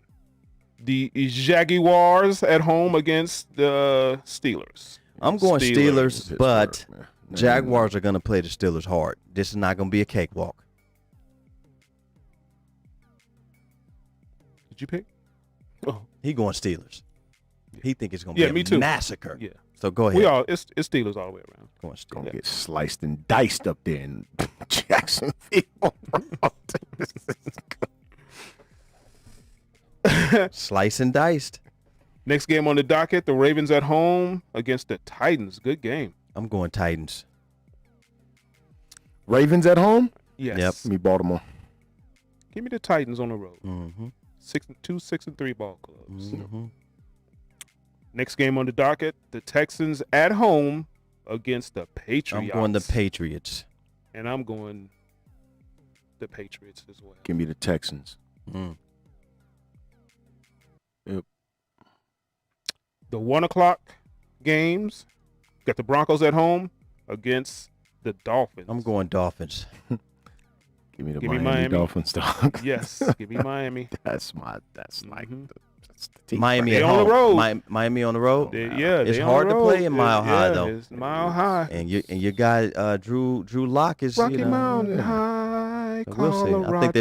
the Jaguars at home against the Steelers. I'm going Steelers, but Pittsburgh, man. Jaguars are going to play the Steelers hard. This is not going to be a cakewalk. Did you pick? Oh, He going Steelers. He think it's going to be me a too. massacre. Yeah. So go ahead. It's Steelers all the way around. Going Steelers. Gonna get sliced and diced up there in Jacksonville. Slice and diced. Next game on the docket, the Ravens at home against the Titans. Good game. I'm going Titans. Ravens at home? Yes. Yep. Give me Baltimore. Give me the Titans on the road. Mm-hmm. 6-3 ball clubs. Mm-hmm. Next game on the docket, the Texans at home against the Patriots. I'm going the Patriots. And I'm going the Patriots as well. Give me the Texans. Mm. Yep. The 1 o'clock games, got the Broncos at home against the Dolphins. I'm going Dolphins. Give me the Give me Miami Miami. Dolphins, dog. Yes, give me Miami. That's like that's Mhm. the team. Miami They at on the home. road. Miami on the road. It's hard to play in Mile High, though. It's Mile High. And your guy Drew Lock is Rocky you know, Mountain yeah. High, So we'll see. Colorado. I think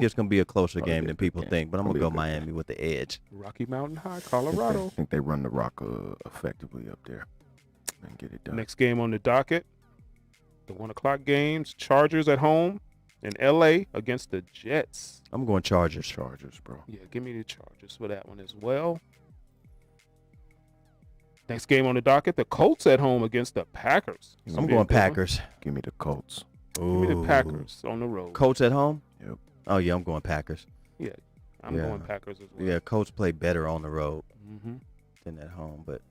there's gonna be a closer game than people think, but I'm gonna go Miami with the edge. Rocky Mountain High, I Colorado. think they run the rock effectively up there and get it done. Next game on the docket, the 1 o'clock games, Chargers at home in LA against the Jets. I'm going Chargers. Chargers, bro. Yeah, give me the Chargers for that one as well. Next game on the docket, the Colts at home against the Packers. This I'm will be a going good one. Packers. Give me the Colts. Give me the Ooh. Packers on the road. Colts at home? Yep. Oh yeah, I'm going Packers. I'm Yeah. going Packers as well. Yeah, Colts play better on the road hmm than at home, but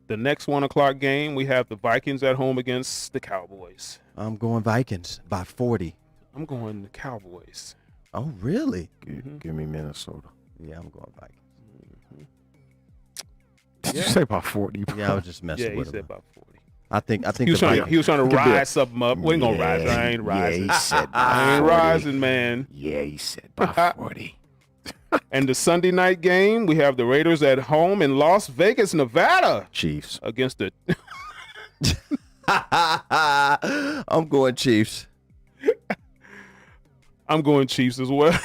The next 1 o'clock game, we have the Vikings at home against the Cowboys. I'm going Vikings by 40. I'm going the Cowboys. Oh really? Give me Minnesota. Yeah, I'm going Vikings. Did Yeah. you say about 40? Bro? Yeah, I was just Yeah, messing he with said him. about 40. I think He was, the trying to, Vikings. he was trying to Could be a- rise something up. We ain't gonna rise. I ain't rising. Yeah, he said I by ain't 40. rising, man. Yeah, he said by 40. And the Sunday night game, we have the Raiders at home in Las Vegas, Nevada, Chiefs. against the. I'm going Chiefs. I'm going Chiefs as well.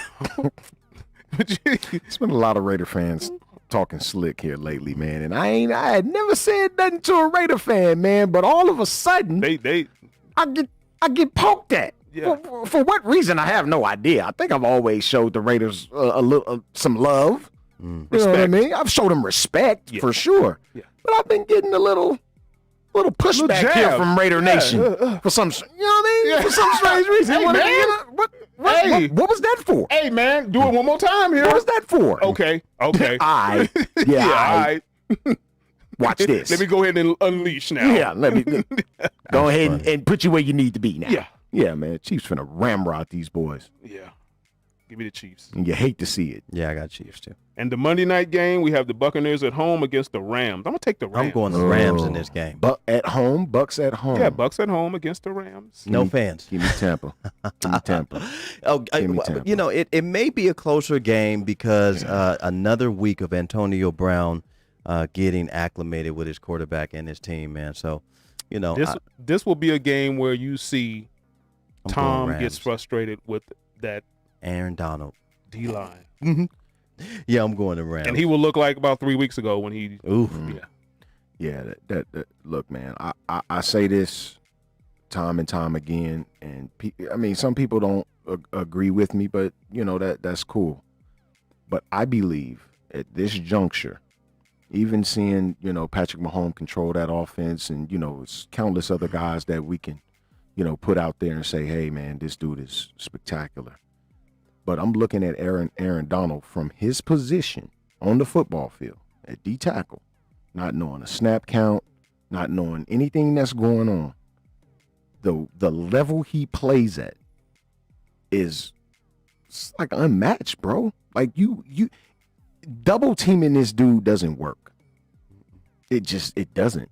It's been a lot of Raider fans talking slick here lately, man. And I had never said nothing to a Raider fan, man. But all of a sudden, they I get poked at. Yeah. For what reason? I have no idea. I think I've always showed the Raiders a little some love. You know what I Respect. mean? I've showed them respect Yeah. for sure. Yeah. But I've been getting a little pushback here jab. from Raider Nation for some, you know what I mean? Yeah. For some strange reason. Hey, What- man. you know, what was that for? Hey man, do it one more time here. What was that for? Okay. All right. Yeah, all all right. right. Watch this. Let me go ahead and unleash now. Yeah, let me go ahead and put you where you need to be now. Yeah. Yeah, man. Chiefs finna ramrod these boys. Yeah. Give me the Chiefs. And you hate to see it. Yeah, I got Chiefs too. And the Monday night game, we have the Buccaneers at home against the Rams. I'm gonna take the Rams. I'm going the Rams in this game. Bucks at home. Yeah, Bucks at home against the Rams. No fans. Give me Tampa. Give me Tampa. Oh, Give me Tampa. you know, it may be a closer game because another week of Antonio Brown getting acclimated with his quarterback and his team, man. So, you know, This will be a game where you see I'm Tom going gets Rams. frustrated with that Aaron Donald. D line, Yeah, I'm going to Rams. and he will look like about 3 weeks ago when he. Oof. Yeah. Yeah, that look, man. I say this time and time again, and I mean, some people don't agree with me, but you know that's cool. But I believe at this juncture, even seeing Patrick Mahomes control that offense, and it's countless other guys that we can put out there and say, hey, man, this dude is spectacular. But I'm looking at Aaron Donald from his position on the football field at D tackle, not knowing a snap count, not knowing anything that's going on. The level he plays at is like unmatched, bro. Like you double teaming this dude doesn't work. It doesn't.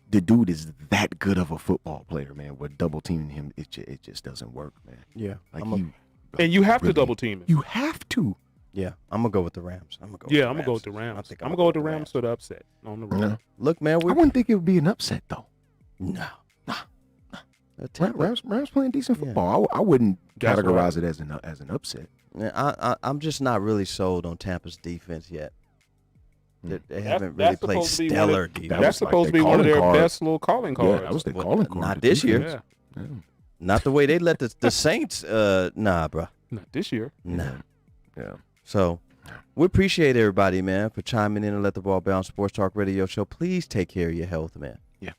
The dude is that good of a football player, man. With double teaming him, it just doesn't work, man. Yeah. Like And you have really- to double team him. you have to. Yeah, I'm going to go with the Rams. I'm I'm gonna go with the Rams. I'm gonna go with the Rams for the upset on the road. Yeah. Look, man, I we're wouldn't think it would be an upset though. no. Rams playing decent Yeah. football. I wouldn't That's categorize it as an upset. I'm just not really sold on Tampa's defense yet. They That's- haven't really that's played supposed to be one stellar of- defense. That That's was like supposed to their be one of their calling card. best little calling cards. Yeah, that was their Well, calling card. not the this year. defense. Yeah, Yeah. Not the way they let the Saints. Nah, bro. not this year. Nah. Yeah. So We appreciate everybody, man, for chiming in and Let the Ball Bounce Sports Talk Radio Show. Please take care of your health, man. Yeah.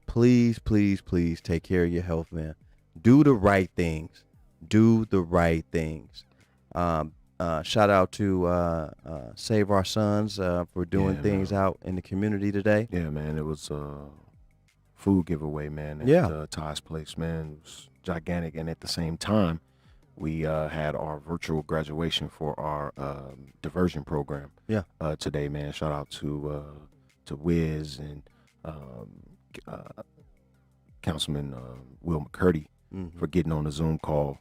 Please, please, please take care of your health, man. Do the right things. Do the right things. Shout out to Save Our Sons for doing things out in the community today. Yeah, man. It was food giveaway, man. At Ty's place, man. It was gigantic, and at the same time, we had our virtual graduation for our diversion program. Yeah. Today, man. Shout out to Wiz and Councilman Will McCurdy for getting on the Zoom call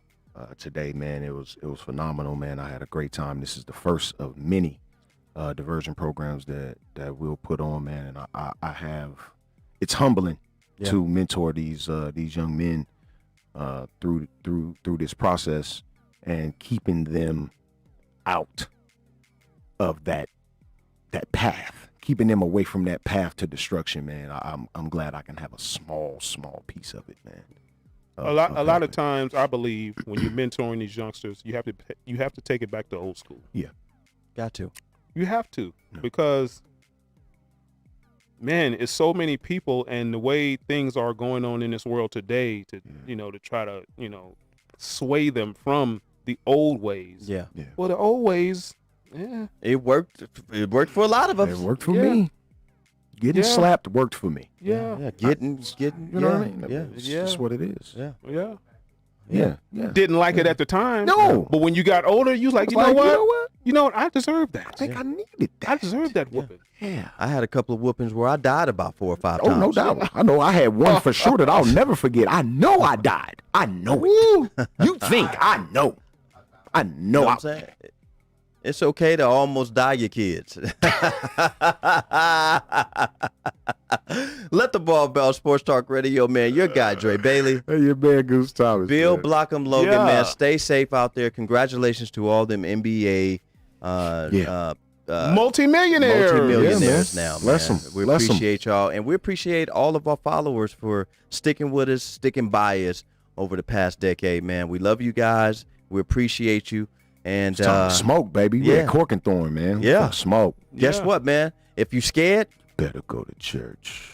today, man. It was phenomenal, man. I had a great time. This is the first of many diversion programs that we'll put on, man. And I have. It's humbling to mentor these young men through this process and keeping them out of that path, keeping them away from that path to destruction, man. I'm glad I can have a small piece of it, man. A lot of times, I believe when you're mentoring these youngsters, you have to take it back to old school. Yeah, got to. You have to because, man, it's so many people, and the way things are going on in this world today, to to try to sway them from the old ways. Yeah. Well, the old ways, it worked. It worked for a lot of us. It worked for me. Getting slapped worked for me. Yeah. Getting. You know what I mean? Yeah. It's just what it is. Yeah. Didn't like it at the time. No. But when you got older, you was like, you know what? You know what? I deserve that. I think I needed that. I deserve that whooping. Yeah. I had a couple of whoopings where I died about 4 or 5 times. Oh, no doubt. I know I had one for sure that I'll never forget. I know I died. I know it. You think I know. I know. You know what I'm saying? It's okay to almost die your kids. Let the Ball Bounce Sports Talk Radio, man. Your guy, Dre Bailey. Hey, your man, Goose Thomas. Bill man. Blockham Logan, man. Stay safe out there. Congratulations to all them NBA multimillionaires now, man. Bless 'em. We Bless 'em. appreciate y'all, and we appreciate all of our followers for sticking with us, sticking by us over the past decade, man. We love you guys. We appreciate you. And It's time to smoke, baby. We yeah. at Cork and Thorn, man. Yeah. Smoke. Guess what, man? If you scared, Better go to church.